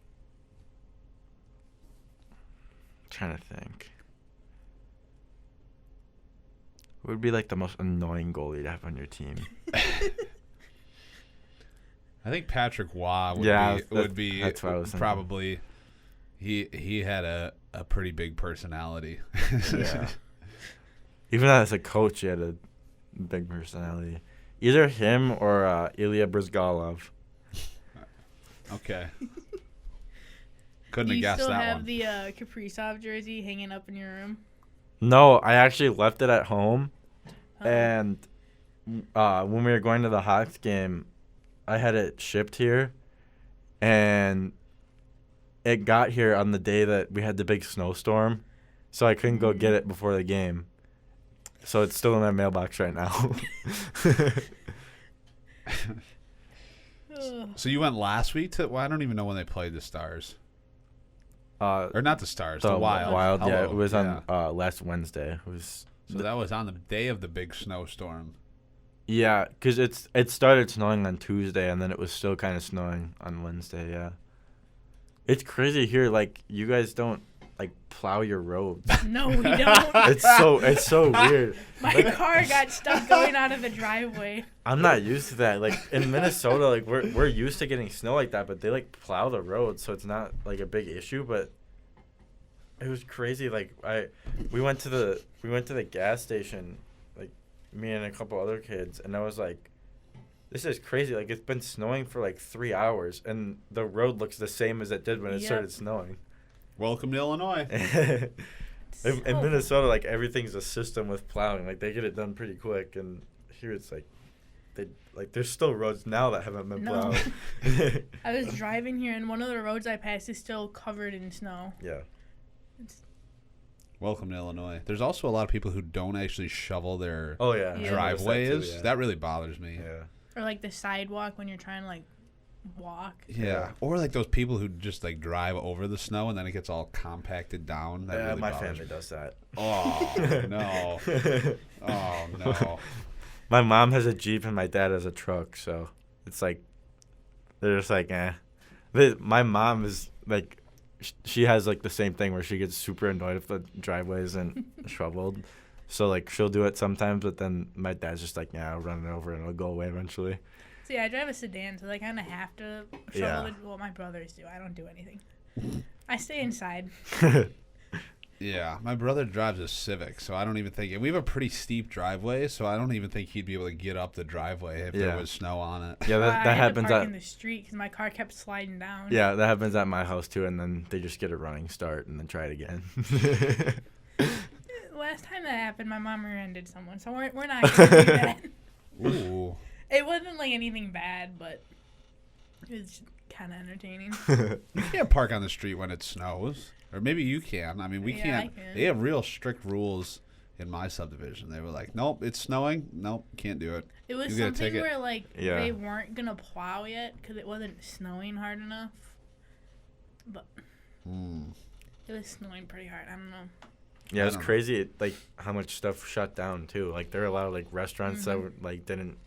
I'm trying to think. Who would be like the most annoying goalie to have on your team? I think Patrick Waugh would be that's what I was probably. He had a pretty big personality. Yeah. Even as a coach, he had a big personality. Either him or Ilya Brizgalov. Okay. Couldn't have guessed that one. Do you still have the Kaprizov jersey hanging up in your room? No, I actually left it at home. And when we were going to the Hawks game, I had it shipped here. And it got here on the day that we had the big snowstorm. So I couldn't go get it before the game. So it's still in my mailbox right now. So you went last week to? Well, I don't even know when they played the Stars. Or not the Stars, the Wild. Wild, Hello. yeah. It was on last Wednesday. So that was on the day of the big snowstorm. Yeah, because it started snowing on Tuesday, and then it was still kind of snowing on Wednesday, yeah. It's crazy here, like, you guys don't, like, plow your roads. No, we don't. It's so weird. My car got stuck going out of the driveway. I'm not used to that. Like, in Minnesota, like, we're used to getting snow like that, but they, like, plow the roads, so it's not, like, a big issue, but it was crazy. Like, we went to the gas station, like, me and a couple other kids, and I was like, this is crazy. Like, it's been snowing for, like, 3 hours, and the road looks the same as it did when it started snowing. Welcome to Illinois. In Minnesota, like, everything's a system with plowing. Like, they get it done pretty quick, and here it's like there's still roads now that haven't been No. plowed. I was driving here, and one of the roads I passed is still covered in snow. Yeah. Welcome to Illinois. There's also a lot of people who don't actually shovel their Oh yeah. Yeah. driveways. That really bothers me. Yeah. Or like the sidewalk when you're trying to like walk. Yeah. Or like those people who just like drive over the snow and then it gets all compacted down. That really my bothers family me. does that. Oh no. Oh no. My mom has a Jeep and my dad has a truck, so it's like they're just like, eh. My mom is like, she has like the same thing where she gets super annoyed if the driveway isn't shoveled. So like she'll do it sometimes, but then my dad's just like, yeah, I'll run it over and it'll go away eventually. See, I drive a sedan, so they kind of have to shovel it. Well, my brothers do. I don't do anything. I stay inside. Yeah, my brother drives a Civic, so I don't even think we have a pretty steep driveway, so I don't even think he'd be able to get up the driveway if there was snow on it. Yeah, I that had happens to park at in the street because my car kept sliding down. yeah, that happens at my house too, and then they just get a running start and then try it again. Last time that happened, my mom rear-ended someone, so we're not gonna do that. Ooh. It wasn't like anything bad, but it was kind of entertaining. You can't park on the street when it snows. Or maybe you can. I mean, we Yeah, can't. I can. They have real strict rules in my subdivision. They were like, nope, it's snowing. Nope, can't do it. It was You get a something ticket. where like Yeah. they weren't gonna plow yet because it wasn't snowing hard enough. But it was snowing pretty hard. I don't know. Yeah, it's I don't know. crazy, like how much stuff shut down too. Like there are a lot of like restaurants that were, like didn't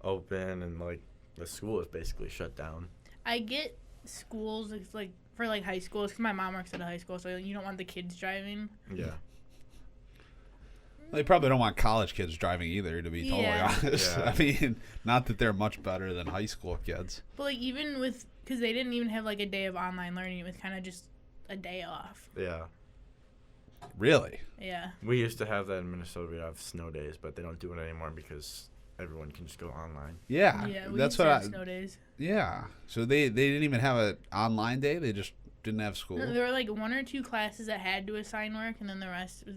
open, and like the school is basically shut down. I get schools it's like for like high schools because my mom works at a high school, so you don't want the kids driving. Yeah. They probably don't want college kids driving either, to be totally Yeah. honest. Yeah. I mean, not that they're much better than high school kids. But like even with because they didn't even have like a day of online learning, it was kind of just a day off. Yeah. Really? Yeah. We used to have that in Minnesota. We have snow days, but they don't do it anymore because everyone can just go online. Yeah. Yeah. We That's used to what have I. snow days. Yeah. So they didn't even have an online day. They just didn't have school. No, there were like one or two classes that had to assign work, and then the rest was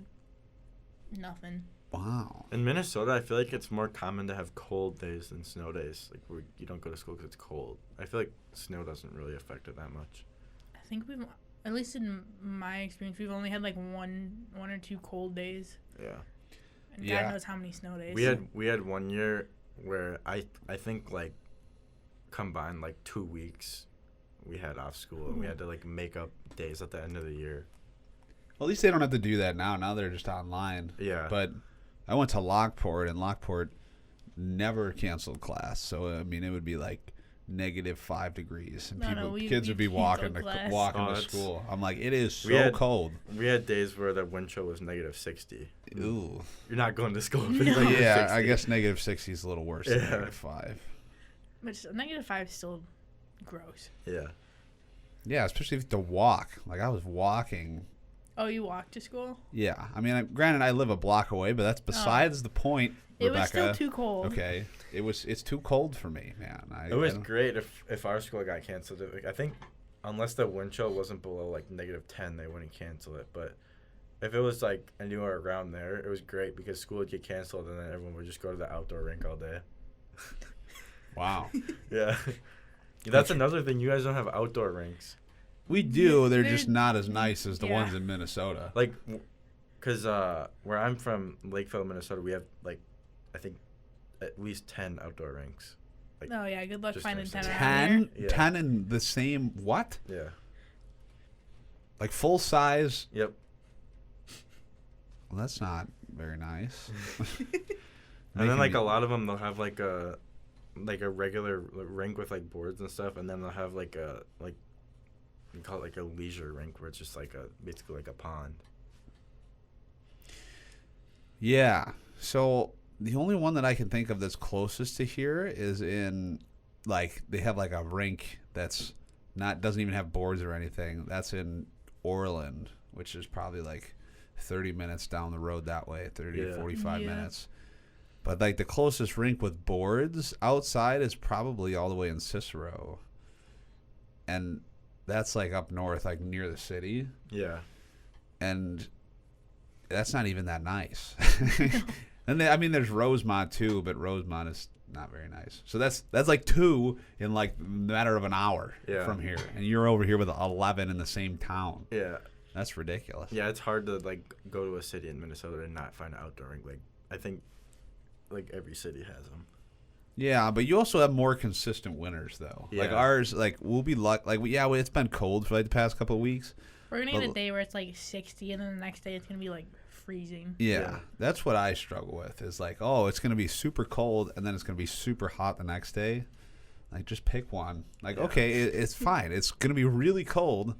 nothing. Wow. In Minnesota, I feel like it's more common to have cold days than snow days. Like where you don't go to school because it's cold. I feel like snow doesn't really affect it that much. I think we've, at least in my experience, we've only had like one or two cold days, Yeah. and Yeah. God knows how many snow days. We had 1 year where I think like combined like 2 weeks we had off school, and we had to like make up days at the end of the year. Well, at least they don't have to do that now. Now they're just online. Yeah. But I went to Lockport, and Lockport never canceled class. So I mean, it would be like -5 degrees, and kids would be walking to canceled class. walking Oh, to that's- school. I'm like, it is We so had- cold. We had days where the wind chill was -60. Ooh. You're not going to school. If No. it's -60. Yeah, I guess -60 is a little worse than Yeah. -5. But -5 is still gross. Yeah. Yeah, especially if you have to walk. Like I was walking. Oh, you walked to school? Yeah, I mean, granted, I live a block away, but that's besides the point, It Rebecca. was still too cold. Okay, it's too cold for me, man. It was I don't- great if our school got canceled. Like, I think unless the wind chill wasn't below like -10, they wouldn't cancel it. But if it was like anywhere around there, it was great because school would get canceled and then everyone would just go to the outdoor rink all day. Wow. Yeah. That's another thing. You guys don't have outdoor rinks. We do. They're They're- just not as nice as the yeah. ones in Minnesota. Like, because where I'm from, Lakeville, Minnesota, we have like, I think, at least 10 outdoor rinks. Like, Oh, yeah. Good luck Just finding nice. 10 around 10? here. Yeah. 10 in the same what? yeah. Like full size? Yep. Well, that's not very nice. And then like a lot of them, they'll have like a regular rink with like boards and stuff, and then they'll have like a you call it like a leisure rink where it's just like basically like a pond. Yeah. So the only one that I can think of that's closest to here is in, like, they have like a rink that's doesn't even have boards or anything. That's in Orland, which is probably like 30 minutes down the road that way, 30 to Yeah. 45 Yeah. minutes. But like the closest rink with boards outside is probably all the way in Cicero. And that's like up north, like near the city. Yeah. And that's not even that nice. And I mean, there's Rosemont too, but Rosemont is not very nice. So that's like 2 in like the matter of an hour from here, and you're over here with 11 in the same town. Yeah. That's ridiculous. Yeah, it's hard to like go to a city in Minnesota and not find an outdoor rink. Like I think like every city has them. Yeah, but you also have more consistent winters though. Yeah. Like ours, like we'll be it's been cold for like the past couple of weeks. We're gonna get a day where it's like 60, and then the next day it's gonna be like freezing. Yeah, that's what I struggle with. Is like, oh, it's gonna be super cold, and then it's gonna be super hot the next day. Like, just pick one. Like, okay, it's fine. It's gonna be really cold,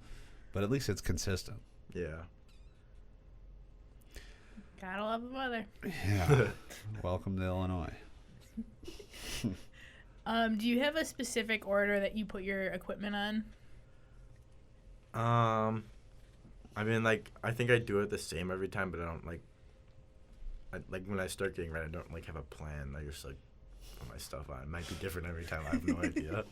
but at least it's consistent. Yeah. Gotta love the weather. Yeah. Welcome to Illinois. Do you have a specific order that you put your equipment on? I mean, like, I think I do it the same every time, but I don't, like, when I start getting ready, I don't, like, have a plan. I just, like, put my stuff on. It might be different every time. I have no idea.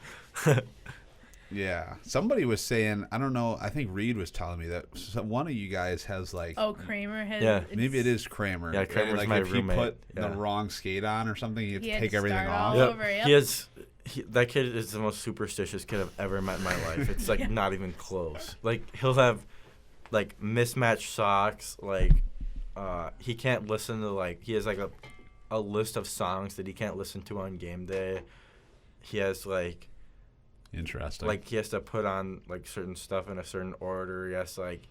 Yeah. Somebody was saying, I don't know, I think Reed was telling me that one of you guys has, like... Oh, Kramer has... Yeah. Maybe it is Kramer. Yeah, Kramer's like my if roommate. He put the wrong skate on or something, you have to take everything off. Yep. Over, yep. That kid is the most superstitious kid I've ever met in my life. It's, like, not even close. Like, he'll have... like mismatched socks, like he can't listen to, like, he has like a list of songs that he can't listen to on game day. He has like interesting, like he has to put on like certain stuff in a certain order. He has to, like,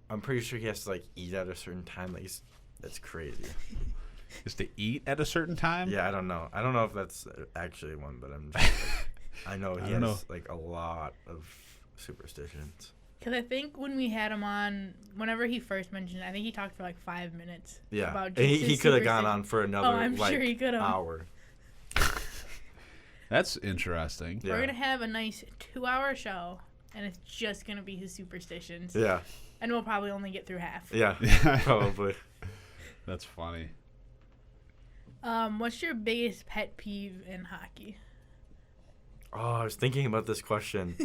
I'm pretty sure he has to like eat at a certain time. Like, that's crazy. Is to eat at a certain time? Yeah, I don't know if that's actually one, but I'm just, like, I know he has like a lot of superstitions. Because I think when we had him on, whenever he first mentioned it, I think he talked for like 5 minutes. Yeah, about and he could have gone on for another sure he could've. hour. That's interesting. We're going to have a nice 2-hour show, and it's just going to be his superstitions. Yeah. And we'll probably only get through half. Yeah, probably. That's funny. What's your biggest pet peeve in hockey? Oh, I was thinking about this question.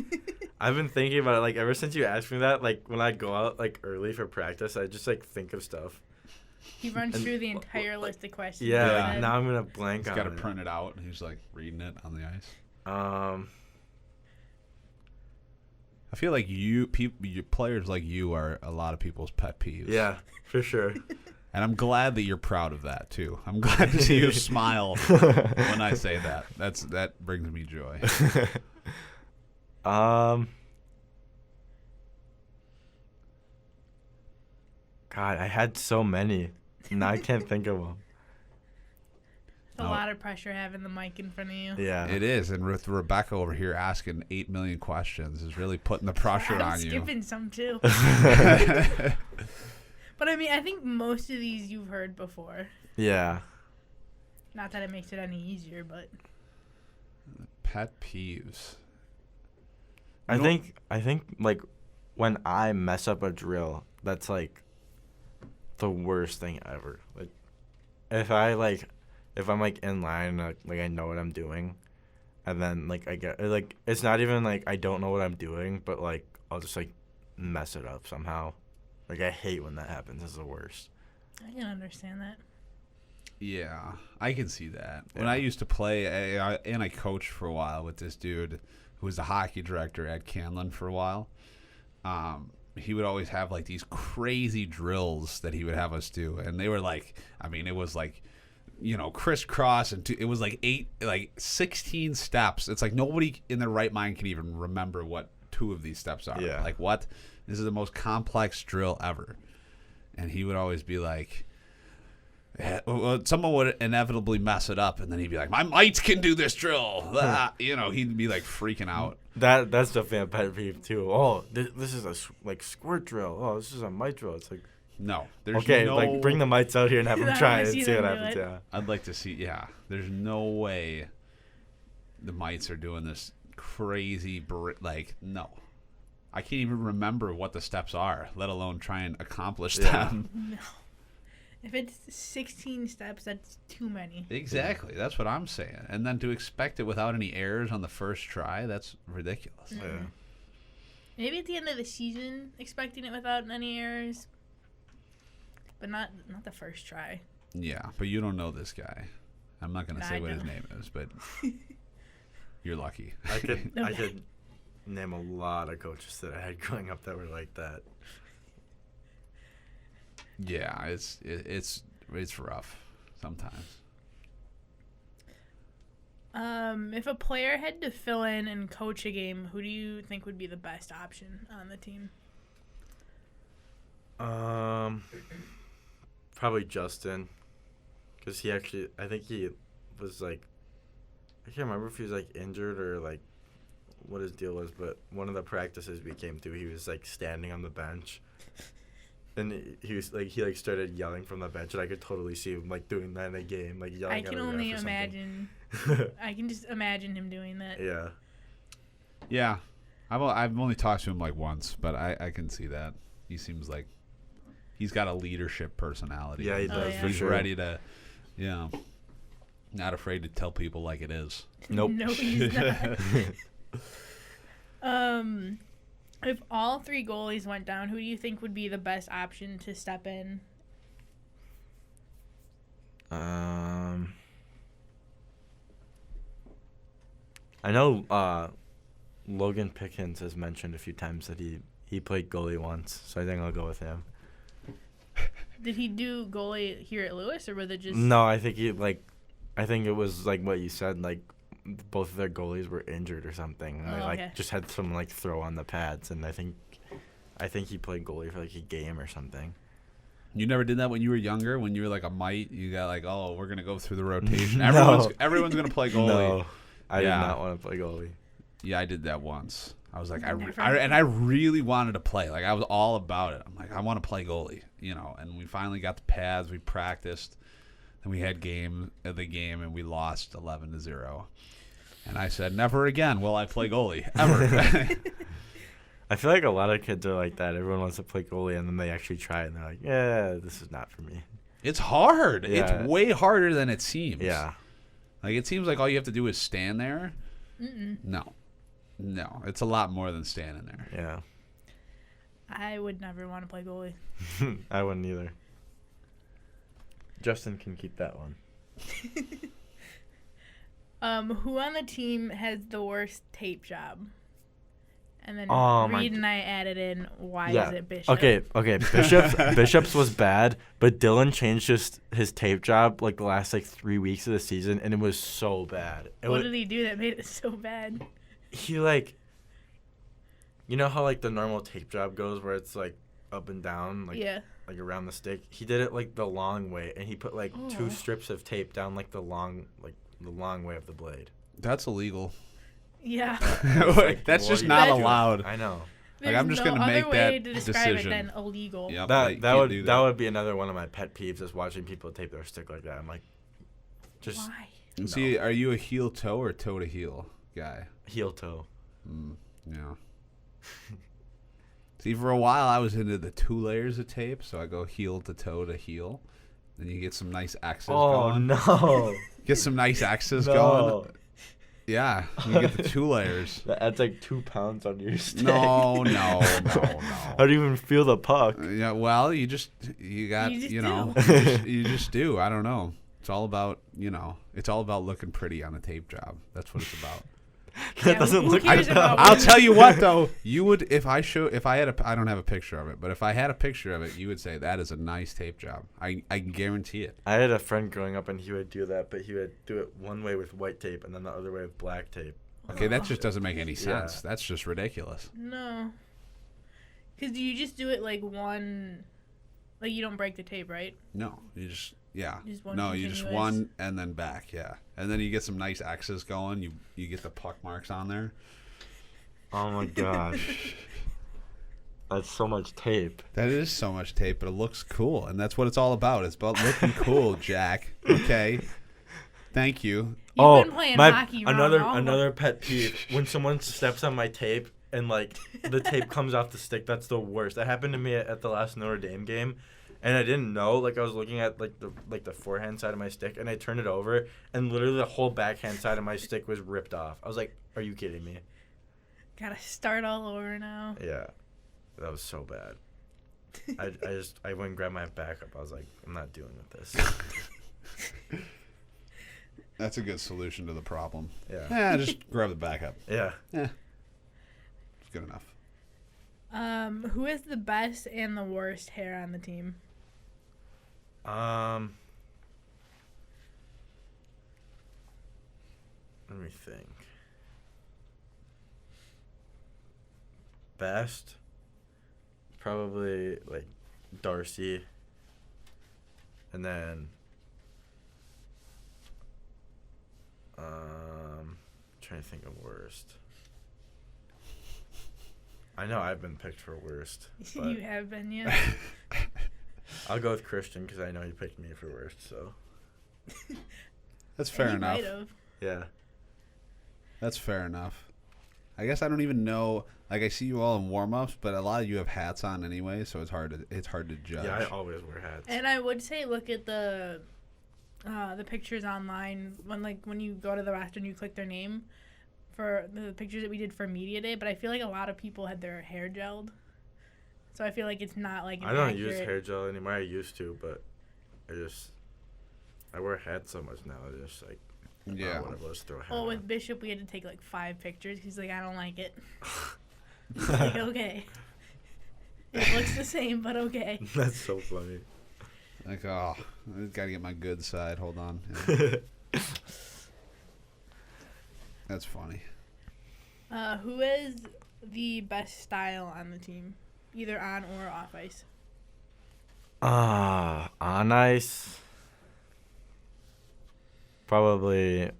I've been thinking about it, like, ever since you asked me that. Like, when I go out, like, early for practice, I just, like, think of stuff. He runs through the entire list of questions. Yeah, now I'm going to blank on it. He's got to print it out, and he's, like, reading it on the ice. I feel like players like you are a lot of people's pet peeves. Yeah, for sure. And I'm glad that you're proud of that, too. I'm glad to see you smile when I say that. That brings me joy. God, I had so many. Now I can't think of them. It's a lot of pressure having the mic in front of you. Yeah. It is. And with Rebecca over here asking 8 million questions is really putting the pressure on you. I'm skipping some, too. But, I mean, I think most of these you've heard before. Yeah. Not that it makes it any easier, but... Pet peeves. I think, like, when I mess up a drill, that's, like, the worst thing ever. Like, if I'm, like, in line, like, I know what I'm doing, and then, like, I get, like, it's not even, like, I don't know what I'm doing, but, like, I'll just, like, mess it up somehow. Like, I hate when that happens. It's the worst. I can understand that. Yeah, I can see that. Yeah. When I used to play, and I coached for a while with this dude who was the hockey director at Canlan for a while, he would always have, like, these crazy drills that he would have us do. And they were, like, I mean, it was, like, you know, crisscross, and it was, like, 16 steps. It's like nobody in their right mind can even remember what 2 of these steps are. Yeah. Like, what? This is the most complex drill ever. And he would always be like, someone would inevitably mess it up, and then he'd be like, my mites can do this drill. You know, he'd be like freaking out. That's definitely a pet peeve, too. Oh, this is a, like, squirt drill. Oh, this is a mite drill. It's like, no. There's okay, no, like, bring the mites out here and have them try it and see what them do happens. it. Yeah. I'd like to see, there's no way the mites are doing this crazy, like, no. I can't even remember what the steps are, let alone try and accomplish them. No. If it's 16 steps, that's too many. Exactly. That's what I'm saying. And then to expect it without any errors on the first try, that's ridiculous. Mm-hmm. Yeah. Maybe at the end of the season, expecting it without any errors, but not the first try. Yeah, but you don't know this guy. I'm not going to I say what his don't. name is, but you're lucky. I could Okay. name a lot of coaches that I had growing up that were like that. Yeah, it's rough sometimes. If a player had to fill in and coach a game, who do you think would be the best option on the team? Probably Justin, because I think he was like, I can't remember if he was like injured or like what his deal was, but one of the practices we came to, he was like standing on the bench, and he started yelling from the bench, and I could totally see him like doing that in a game, like yelling. I can only imagine. I can just imagine him doing that. Yeah. Yeah, I've only talked to him like once, but I can see that. He seems like he's got a leadership personality. Yeah, he Oh, does. yeah. For He's sure. ready to, not afraid to tell people like it is. Nope. No, he's not. If all 3 goalies went down, who do you think would be the best option to step in? I know Logan Pickens has mentioned a few times that he played goalie once, so I think I'll go with him. Did he do goalie here at Lewis, or was it just? No, I think I think it was like what you said, like both of their goalies were injured or something, and they okay. just had some like throw on the pads, and I think he played goalie for like a game or something. You never did that when you were younger. When you were like a mite, you got like, oh, we're gonna go through the rotation. No. Everyone's gonna play goalie. No, I Yeah. did not want to play goalie. Yeah, I did that once. I was like, Never. I really wanted to play. Like, I was all about it. I'm like, I want to play goalie, And we finally got the pads. We practiced, and we had the game, and we lost 11-0. And I said, never again will I play goalie ever. I feel like a lot of kids are like that. Everyone wants to play goalie, and then they actually try it, and they're like, yeah, this is not for me. It's hard. Yeah. It's way harder than it seems. Yeah. Like, it seems like all you have to do is stand there. Mm-mm. No, it's a lot more than standing there. Yeah. I would never want to play goalie. I wouldn't either. Justin can keep that one. Who on the team has the worst tape job? And then Oh, my Reed and I added in, why Yeah. is it Bishop? Okay. Bishop's was bad, but Dylan changed his tape job like the last like 3 weeks of the season, and it was so bad. What did he do that made it so bad? He like, you know how like the normal tape job goes where it's like up and down, like Yeah. like around the stick. He did it like the long way, and he put like Oh. 2 strips of tape down like the long way of the blade. That's illegal. Yeah. Like, That's what just are you not doing? allowed. I know. There's I'm just no gonna other make way that to describe decision. it than illegal. Yep, That you can't do that would be another one of my pet peeves is watching people tape their stick like that. I'm like, just Why? And see, are you a heel toe or toe to heel guy? heel toe. Yeah. See, for a while I was into the 2 layers of tape, so I go heel to toe to heel. Then you get some nice X's going. No. Get some nice X's No. going. Yeah, you get the 2 layers. That adds like 2 pounds on your stick. No. How do you even feel the puck? Yeah, well, you just do. You You just do. I don't know. It's all about, it's all about looking pretty on a tape job. That's what it's about. That doesn't who look cares good. about I'll tell you what though, you would I don't have a picture of it, but if I had a picture of it, you would say that is a nice tape job. I can guarantee it. I had a friend growing up, and he would do that, but he would do it one way with white tape and then the other way with black tape. Okay, that just doesn't make any sense. Yeah. That's just ridiculous. No. Because you just do it like one, like you don't break the tape, right? No, you just Just one no, you just continuous. one and then back, yeah, and then you get some nice X's going. You get the puck marks on there. Oh my gosh. That's so much tape. That is so much tape, but it looks cool, and that's what it's all about. It's about looking cool, Jack. Okay, thank you. You've been playing hockey wrong all another pet peeve when someone steps on my tape and like the tape comes off the stick. That's the worst. That happened to me at the last Notre Dame game. And I didn't know, like I was looking at the forehand side of my stick, and I turned it over, and literally the whole backhand side of my stick was ripped off. I was like, "Are you kidding me?" Gotta start all over now. Yeah, that was so bad. I went and grabbed my backup. I was like, "I'm not dealing with this." That's a good solution to the problem. Yeah. Yeah, just grab the backup. Yeah. Yeah. It's good enough. Who has the best and the worst hair on the team? Let me think. Best, probably like Darcy, and then trying to think of worst. I know I've been picked for worst. But You have been, yeah. I'll go with Christian because I know he picked me for worst. So That's fair And he enough. might have. yeah. That's fair enough. I guess I don't even know. Like, I see you all in warm-ups, but a lot of you have hats on anyway, so it's hard to judge. Yeah, I always wear hats. And I would say look at the pictures online when you go to the roster and you click their name for the pictures that we did for Media Day, but I feel like a lot of people had their hair gelled. So I feel like it's not like an I don't accurate... use hair gel anymore. I used to, but I wear hats so much now. I just like Yeah. whatever. Let's throw a hat. Well, on. with Bishop, we had to take like 5 pictures. He's like, I don't like it. He's like, okay. It looks the same, but okay. That's so funny. Like, oh, I got to get my good side. Hold on. Yeah. That's funny. Who is the best style on the team, either on or off ice? On ice, probably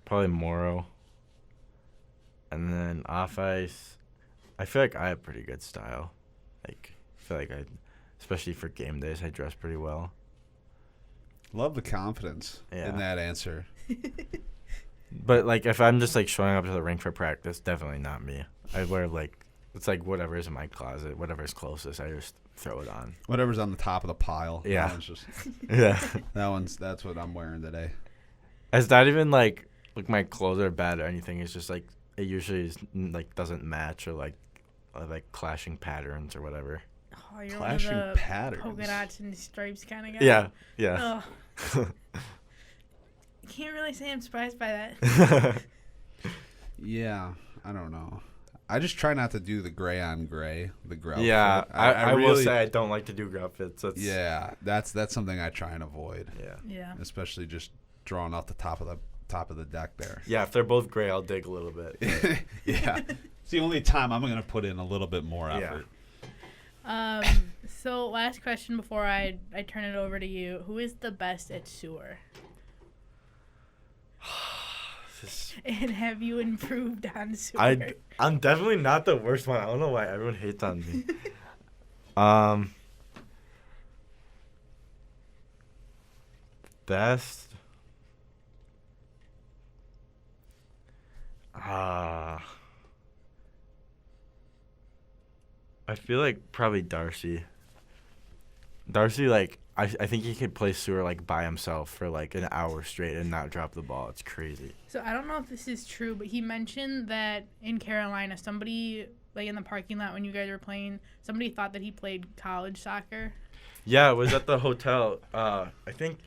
Morrow. And then off ice, I feel like I have pretty good style. Like, I feel like especially for game days, I dress pretty well. Love the confidence Yeah. in that answer. But, like, if I'm just, like, showing up to the rink for practice, definitely not me. I wear, like, it's like whatever's in my closet, whatever's closest, I just throw it on. Whatever's on the top of the pile. Yeah. That one's just, Yeah. that's what I'm wearing today. It's not even, like my clothes are bad or anything. It's just, like, it usually is, like, doesn't match or, like clashing patterns or whatever. Oh, you're Clashing one of the patterns. polka dots and stripes kind of guy. Yeah. Yeah. Oh, I can't really say I'm surprised by that. Yeah, I don't know. I just try not to do the gray on gray, the grout. Yeah, fit. I will really, say I don't like to do grout fits. Yeah, that's something I try and avoid. Yeah. Yeah. Especially just drawing off the top of the deck there. Yeah, if they're both gray, I'll dig a little bit. Yeah. It's the only time I'm going to put in a little bit more effort. So last question before I turn it over to you. Who is the best at sewer? And have you improved on sewer? I'm definitely not the worst one. I don't know why everyone hates on me. Best. I feel like probably Darcy. Darcy, like, I think he could play sewer, like, by himself for, like, an hour straight and not drop the ball. It's crazy. So I don't know if this is true, but he mentioned that in Carolina, somebody, like, in the parking lot when you guys were playing, somebody thought that he played college soccer. Yeah, it was at the hotel. I think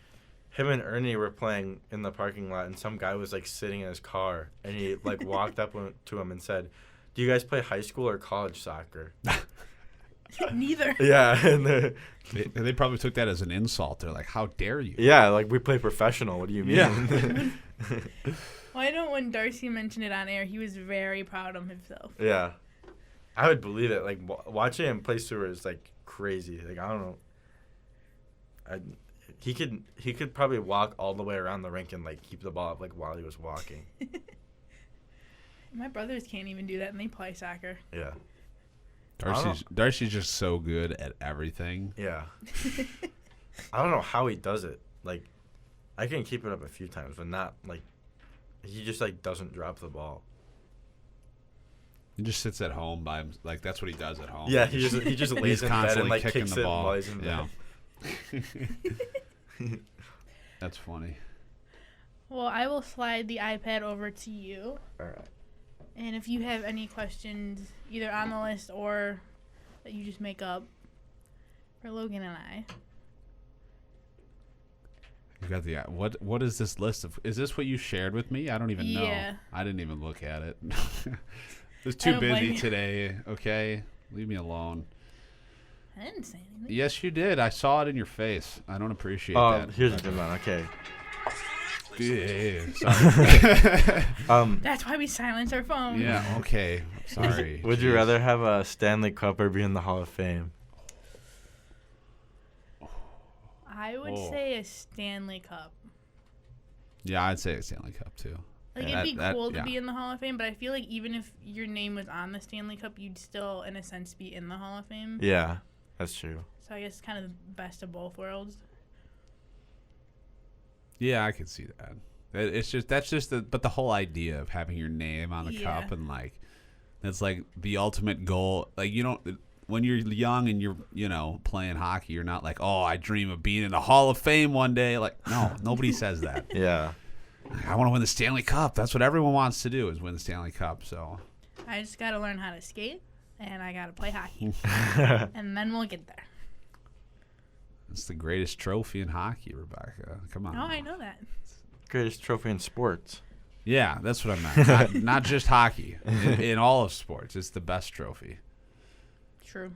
him and Ernie were playing in the parking lot, and some guy was, like, sitting in his car, and he, like, walked up to him and said, "Do you guys play high school or college soccer?" Neither. Yeah, and They probably took that as an insult. They're like, "How dare you?" yeah, like, we play professional. What do you mean? Yeah. Well, I know when Darcy mentioned it on air, he was very proud of himself. Yeah. I would believe it. Like, watching him play sewer is, like, crazy. Like, I don't know. He could probably walk all the way around the rink and, like, keep the ball up, like, while he was walking. My brothers can't even do that, and they play soccer. Yeah. Darcy's just so good at everything. Yeah. I don't know how he does it. Like, I can keep it up a few times, but not, like, he just, like, doesn't drop the ball. He just sits at home by him. Like, that's what he does at home. Yeah, he just lays in bed and, like, kicking kicks the it ball. while he's in bed. Yeah. That's funny. Well, I will slide the iPad over to you. All right. And if you have any questions, either on the list or that you just make up for Logan and I. You got the what is this list of? Is this what you shared with me? I don't even know. Yeah. I didn't even look at it. I was too busy today. Okay, leave me alone. I didn't say anything. Yes, you did. I saw it in your face. I don't appreciate Oh, that. here's a good one. Okay. Yeah, sorry. That's why we silence our phone. Yeah. Okay. Sorry. Would you rather have a Stanley Cup or be in the Hall of Fame? I would say a Stanley Cup. Yeah, I'd say a Stanley Cup too. Like, it'd be cool to be in the Hall of Fame, but I feel like even if your name was on the Stanley Cup, you'd still, in a sense, be in the Hall of Fame. Yeah, that's true. So I guess it's kind of the best of both worlds. Yeah, I could see that. But the whole idea of having your name on the cup and like, it's like the ultimate goal. Like when you're young and you're playing hockey, you're not like, oh, I dream of being in the Hall of Fame one day. Like, no, nobody says that. Yeah. I want to win the Stanley Cup. That's what everyone wants to do, is win the Stanley Cup. So I just got to learn how to skate, and I got to play hockey. And then we'll get there. it's the greatest trophy in hockey, Rebecca. Come on. Oh, I know that. Greatest trophy in sports. Yeah, that's what I meant. Not just hockey. In all of sports, it's the best trophy. True.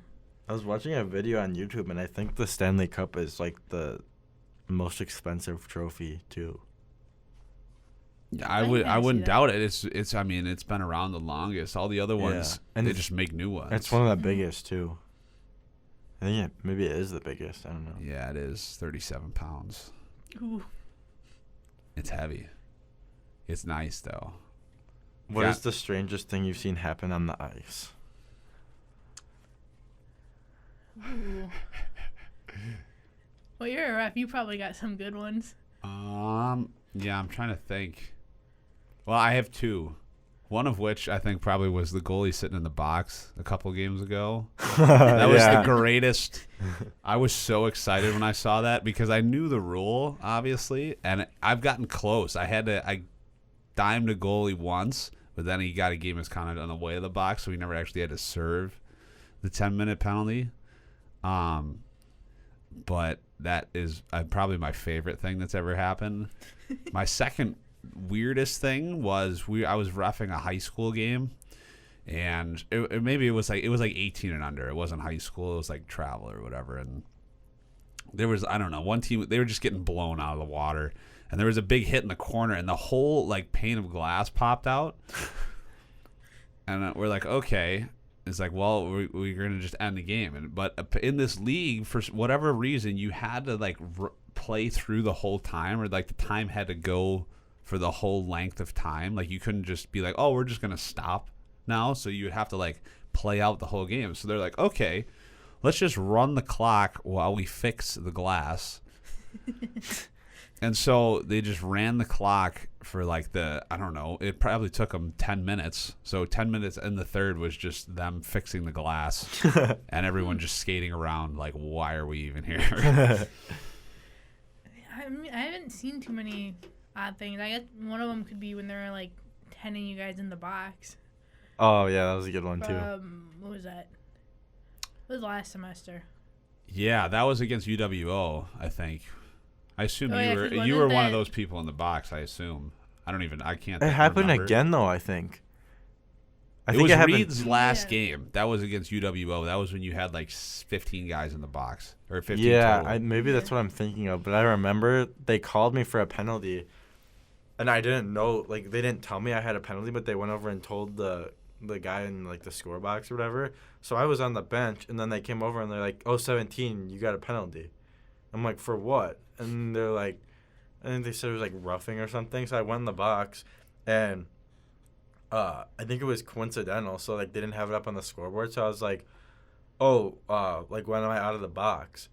I was watching a video on YouTube, and I think the Stanley Cup is like the most expensive trophy too. Yeah, I wouldn't doubt it. It's I mean, it's been around the longest. All the other ones, and they just make new ones. It's one of the biggest too. I think maybe it is the biggest. I don't know. Yeah, it is 37 pounds. Ooh. It's heavy. It's nice though. What is the strangest thing you've seen happen on the ice? Ooh. Well, you're a ref. You probably got some good ones. Yeah, I'm trying to think. Well, I have two. One of which I think probably was the goalie sitting in the box a couple games ago. That was the greatest. I was so excited when I saw that because I knew the rule, obviously, and I've gotten close. I dimed a goalie once, but then he got a game misconduct on the way of the box, so he never actually had to serve the 10-minute penalty. But that is probably my favorite thing that's ever happened. My second weirdest thing was I was reffing a high school game, and it was like 18 and under. It wasn't high school. It was like travel or whatever. And there was, I don't know, one team, they were just getting blown out of the water, and there was a big hit in the corner, and the whole like pane of glass popped out. And we're like, okay. It's like, well, we're going to just end the game. But in this league, for whatever reason, you had to like play through the whole time, or like the time had to go for the whole length of time. Like you couldn't just be like, oh, we're just going to stop now. So you would have to like play out the whole game. So they're like, okay, let's just run the clock while we fix the glass. And so they just ran the clock for like I don't know, it probably took them 10 minutes. So 10 minutes in the third was just them fixing the glass and everyone just skating around like, why are we even here? I mean, I haven't seen too many odd things. I guess one of them could be when there were like 10 of you guys in the box. Oh, yeah, that was a good one too. What was that? It was last semester. Yeah, that was against UWO, I think. I assume Oh, you were one of those people in the box. I assume. I can't. It happened again though. I think. It was Reed's last game. That was against UWO. That was when you had like 15 guys in the box, or 15. Yeah, total. maybe that's what I'm thinking of. But I remember they called me for a penalty, and I didn't know. Like they didn't tell me I had a penalty, but they went over and told the guy in like the score box or whatever. So I was on the bench, and then they came over and they're like, "Oh, 17, you got a penalty." I'm like, "For what?" And they're like, I think they said it was like roughing or something. So I went in the box, and I think it was coincidental. So like they didn't have it up on the scoreboard. So I was like, oh, like when am I out of the box?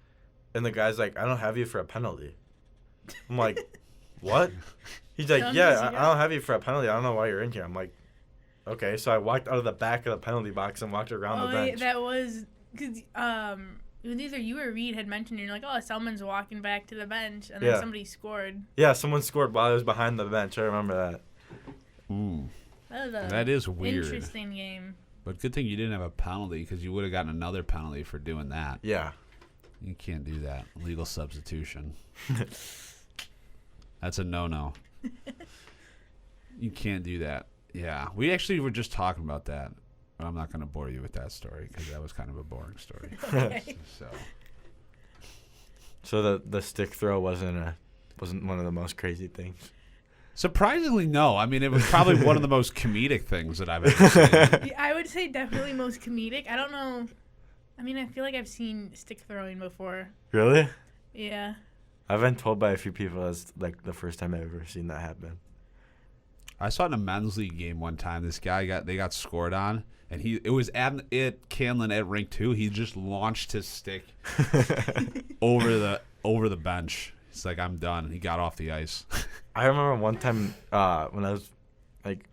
And the guy's like, I don't have you for a penalty. I'm like, what? He's like, yeah, I don't have you for a penalty. I don't know why you're in here. I'm like, okay. So I walked out of the back of the penalty box and walked around the bench. That was because it was either you or Reed had mentioned, and you're like, oh, Sellman's walking back to the bench, and then somebody scored. Yeah, someone scored while I was behind the bench. I remember that. Ooh. That is weird. Interesting game. But good thing you didn't have a penalty, because you would have gotten another penalty for doing that. Yeah. You can't do that. Legal substitution. That's a no-no. You can't do that. Yeah, we actually were just talking about that, but I'm not going to bore you with that story because that was kind of a boring story. Okay. So the stick throw wasn't one of the most crazy things. Surprisingly, no. I mean, it was probably one of the most comedic things that I've ever seen. Yeah, I would say definitely most comedic. I don't know. I mean, I feel like I've seen stick throwing before. Really? Yeah. I've been told by a few people that's like the first time I've ever seen that happen. I saw it in a men's league game one time. This guy got scored on, and it was at Canlin at rink 2. He just launched his stick over the bench. He's like, I'm done. He got off the ice. I remember one time when I was like,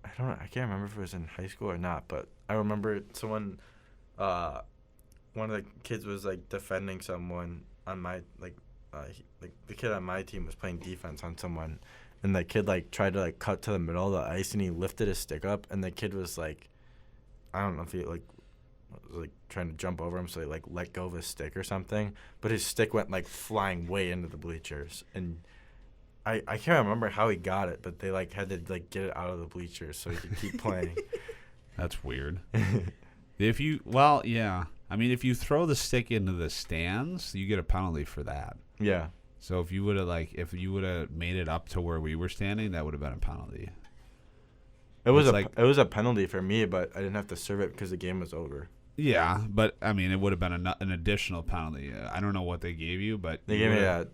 I can't remember if it was in high school or not, but I remember someone, one of the kids was like defending someone on my the kid on my team was playing defense on someone, and the kid like tried to like cut to the middle of the ice, and he lifted his stick up, and the kid was like, I don't know if he was like trying to jump over him, so he like let go of his stick or something, but his stick went like flying way into the bleachers, and I can't remember how he got it, but they like had to like get it out of the bleachers so he could keep playing. That's weird. If you throw the stick into the stands, you get a penalty for that. Yeah. So if you would have made it up to where we were standing, that would have been a penalty. It was a penalty for me, but I didn't have to serve it because the game was over. Yeah, but I mean, it would have been an additional penalty. I don't know what they gave you, but they gave me a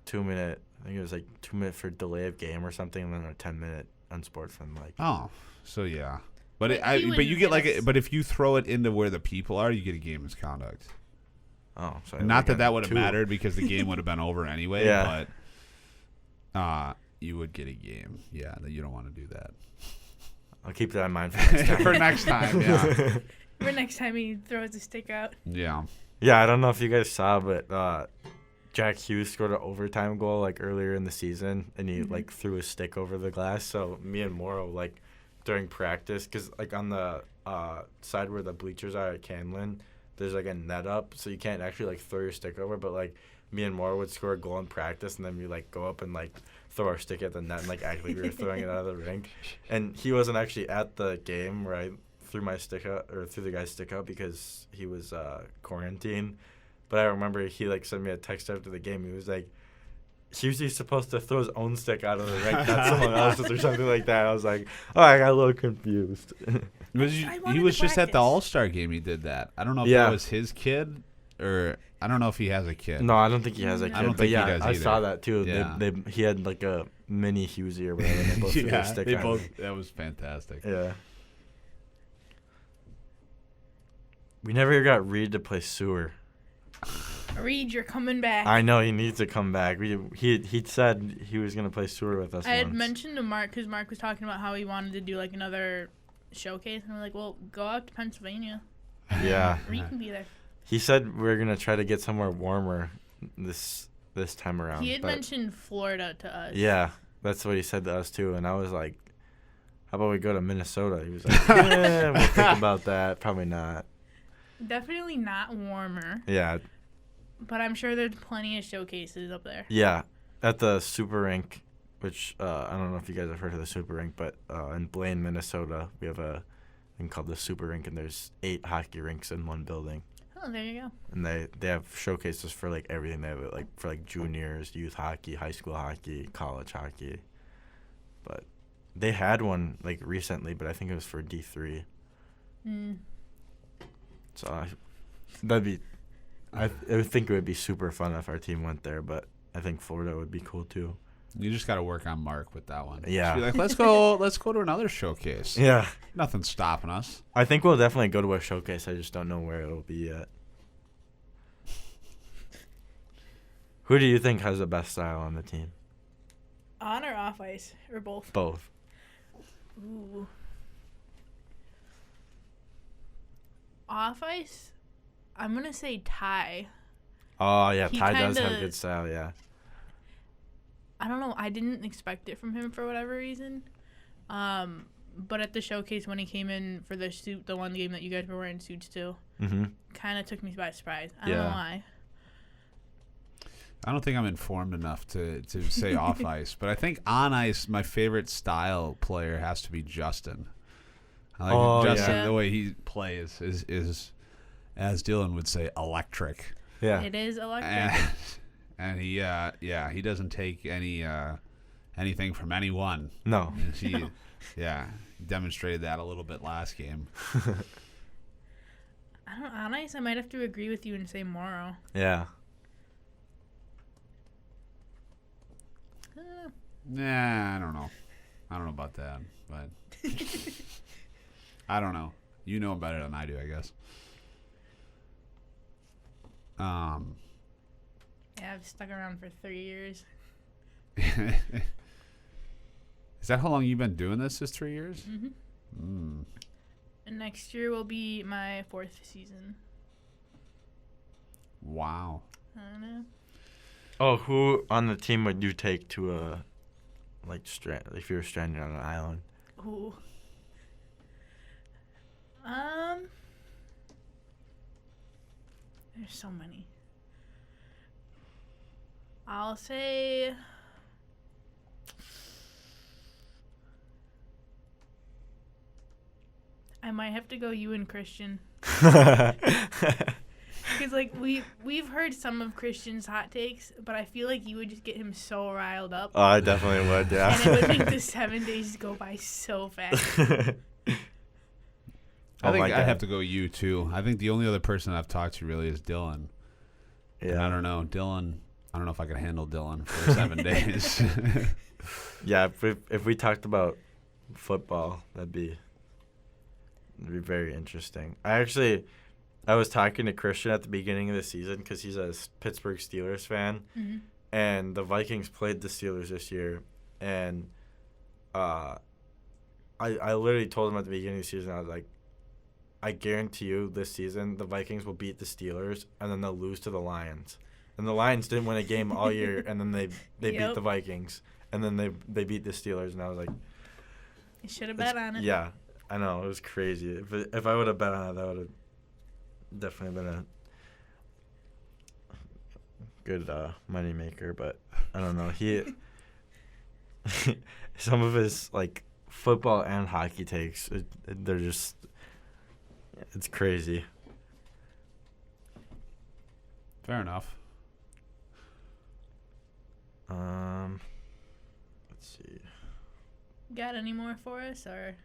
2-minute. I think it was like 2 minute for delay of game or something, and then a 10-minute unsportsmanlike. Oh, so yeah. But But if you throw it into where the people are, you get a game misconduct. Oh, so not that would have mattered because the game would have been over anyway. Yeah. But you would get a game. Yeah, you don't want to do that. I'll keep that in mind for next time. For next time, yeah. For next time he throws the stick out. Yeah. Yeah, I don't know if you guys saw, but Jack Hughes scored an overtime goal like earlier in the season, and he like threw his stick over the glass. So me and Morrow like during practice, because like on the side where the bleachers are at Canlin, there's like a net up, so you can't actually like throw your stick over. But like me and Morrow would score a goal in practice, and then we like go up and like throw our stick at the net and like act like we were throwing it out of the rink. And he wasn't actually at the game where I threw my stick out or threw the guy's stick out because he was quarantined. But I remember he like sent me a text after the game. He was like, "Hughes supposed to throw his own stick out of the rink, not someone else's," or something like that. I was like, "Oh, I got a little confused." He was just at the All-Star game. He did that. I don't know if that was his kid, or I don't know if he has a kid. No, I don't think he has a kid. I don't think he does I either. saw that too. Yeah. He had like a mini Hughesy or whatever. And they both threw their stick out. That was fantastic. Yeah. We never got Reed to play sewer. Reed, you're coming back. I know he needs to come back. He said he was gonna play sewer with us. I had mentioned to Mark because Mark was talking about how he wanted to do like another showcase, and we're like, well, go out to Pennsylvania. Yeah. Reed can be there. He said we're gonna try to get somewhere warmer this time around. He had mentioned Florida to us. Yeah, that's what he said to us too, and I was like, "How about we go to Minnesota?" He was like, "Yeah, we'll think about that. Probably not." Definitely not warmer. Yeah. But I'm sure there's plenty of showcases up there. Yeah, at the Super Rink, which I don't know if you guys have heard of the Super Rink, but in Blaine, Minnesota, we have a thing called the Super Rink, and there's 8 hockey rinks in one building. Oh, there you go. And they have showcases for like everything. They have it like for like juniors, youth hockey, high school hockey, college hockey. But they had one like recently, but I think it was for D3. So I think it would be super fun if our team went there, but I think Florida would be cool too. You just got to work on Mark with that one. Yeah. Just be like, let's go to another showcase. Yeah. Nothing's stopping us. I think we'll definitely go to a showcase. I just don't know where it'll be yet. Who do you think has the best style on the team? On or off ice? Or both? Both. Ooh. Off ice? I'm going to say Ty. Oh, yeah. Ty does have good style, yeah. I don't know. I didn't expect it from him for whatever reason. But at the showcase when he came in for the one game that you guys were wearing suits too, kind of took me by surprise. I don't know why. I don't think I'm informed enough to say off ice, but I think on ice, my favorite style player has to be Justin. I like Justin. yeah. The way he plays is, as Dylan would say, electric. Yeah. It is electric. And he he doesn't take anything from anyone. No. And he demonstrated that a little bit last game. On ice, I might have to agree with you and say Morrow. Yeah. Nah, I don't know. I don't know about that, but I don't know. You know better than I do, I guess. Yeah, I've stuck around for 3 years. Is that how long you've been doing this? Is 3 years? Mm-hmm. And next year will be my 4th season. Wow. I don't know. Oh, who on the team would you take to a if you were stranded on an island? Ooh. There's so many. I'll say I might have to go you and Christian. Because we've heard some of Christian's hot takes, but I feel like you would just get him so riled up. Oh, I definitely would, yeah. And it would make the 7 days go by so fast. I think I'd have to go you too. I think the only other person I've talked to really is Dylan. Yeah. And I don't know. Dylan, I don't know if I could handle Dylan for 7 days. Yeah, if we talked about football, that'd be very interesting. I was talking to Christian at the beginning of the season because he's a Pittsburgh Steelers fan, Mm-hmm. and the Vikings played the Steelers this year, and I literally told him at the beginning of the season, I was like, I guarantee you this season the Vikings will beat the Steelers, and then they'll lose to the Lions. And the Lions didn't win a game all year, and then they beat the Vikings, and then they beat the Steelers, and I was like, You should have bet on it. yeah, I know, it was crazy. If I would have bet on it, that would have definitely been a good money maker. But I don't know, he some of his football and hockey takes, they're just, it's crazy. Fair enough. Let's see. Got any more for us, or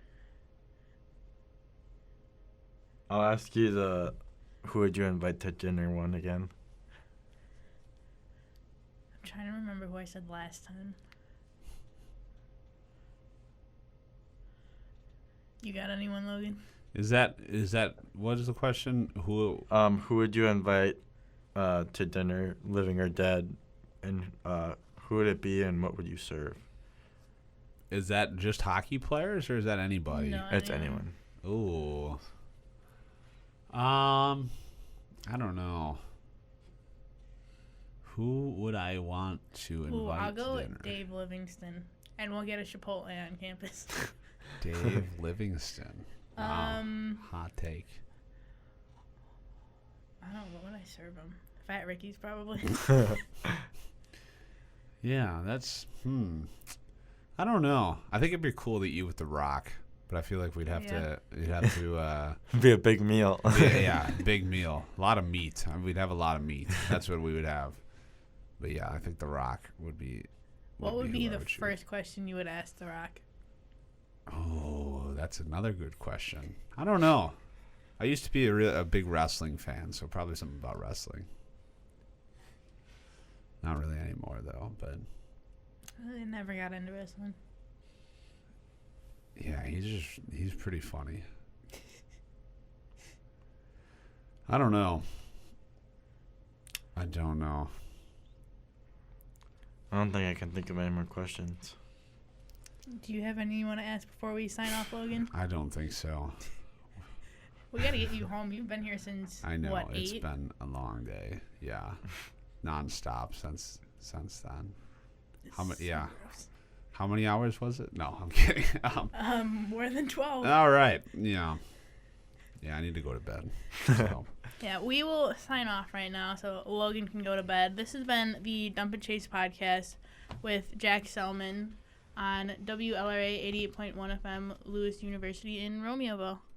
I'll ask you the who would you invite to dinner one again. I'm trying to remember who I said last time. You got anyone, Logan? Is that what is the question? Who would you invite to dinner, living or dead, and who would it be, and what would you serve? is that just hockey players or is that anybody? No, It's anyone. Ooh. I don't know. Who would I want to invite Ooh, I'll go to dinner? with Dave Livingston, and we'll get a Chipotle on campus. Dave Livingston. Wow. Hot take. I don't know, what would I serve him? Fat Ricky's probably. Yeah, that's I don't know. I think it'd be cool to eat with The Rock, but I feel like we'd have to Be a big meal. yeah, big meal. A lot of meat. I mean, we'd have a lot of meat. That's what we would have. But yeah, I think The Rock would be. What would be who I the choose. first question you would ask The Rock? Oh, that's another good question. I don't know. I used to be a big wrestling fan, so probably something about wrestling. Not really anymore, though. But I never got into wrestling. yeah, he's pretty funny. I don't know. I don't know. I don't think I can think of any more questions. Do you have any you want to ask before we sign off, Logan? I don't think so. We got to get you home. You've been here since, I know what, it's 8? been a long day. Yeah, nonstop since then. How many? Yeah. Gross. How many hours was it? No, I'm kidding. More than 12. All right. Yeah. Yeah, I need to go to bed. So. Yeah, we will sign off right now so Logan can go to bed. This has been the Dump and Chase podcast with Jack Sellman on WLRA 88.1 FM, Lewis University in Romeoville.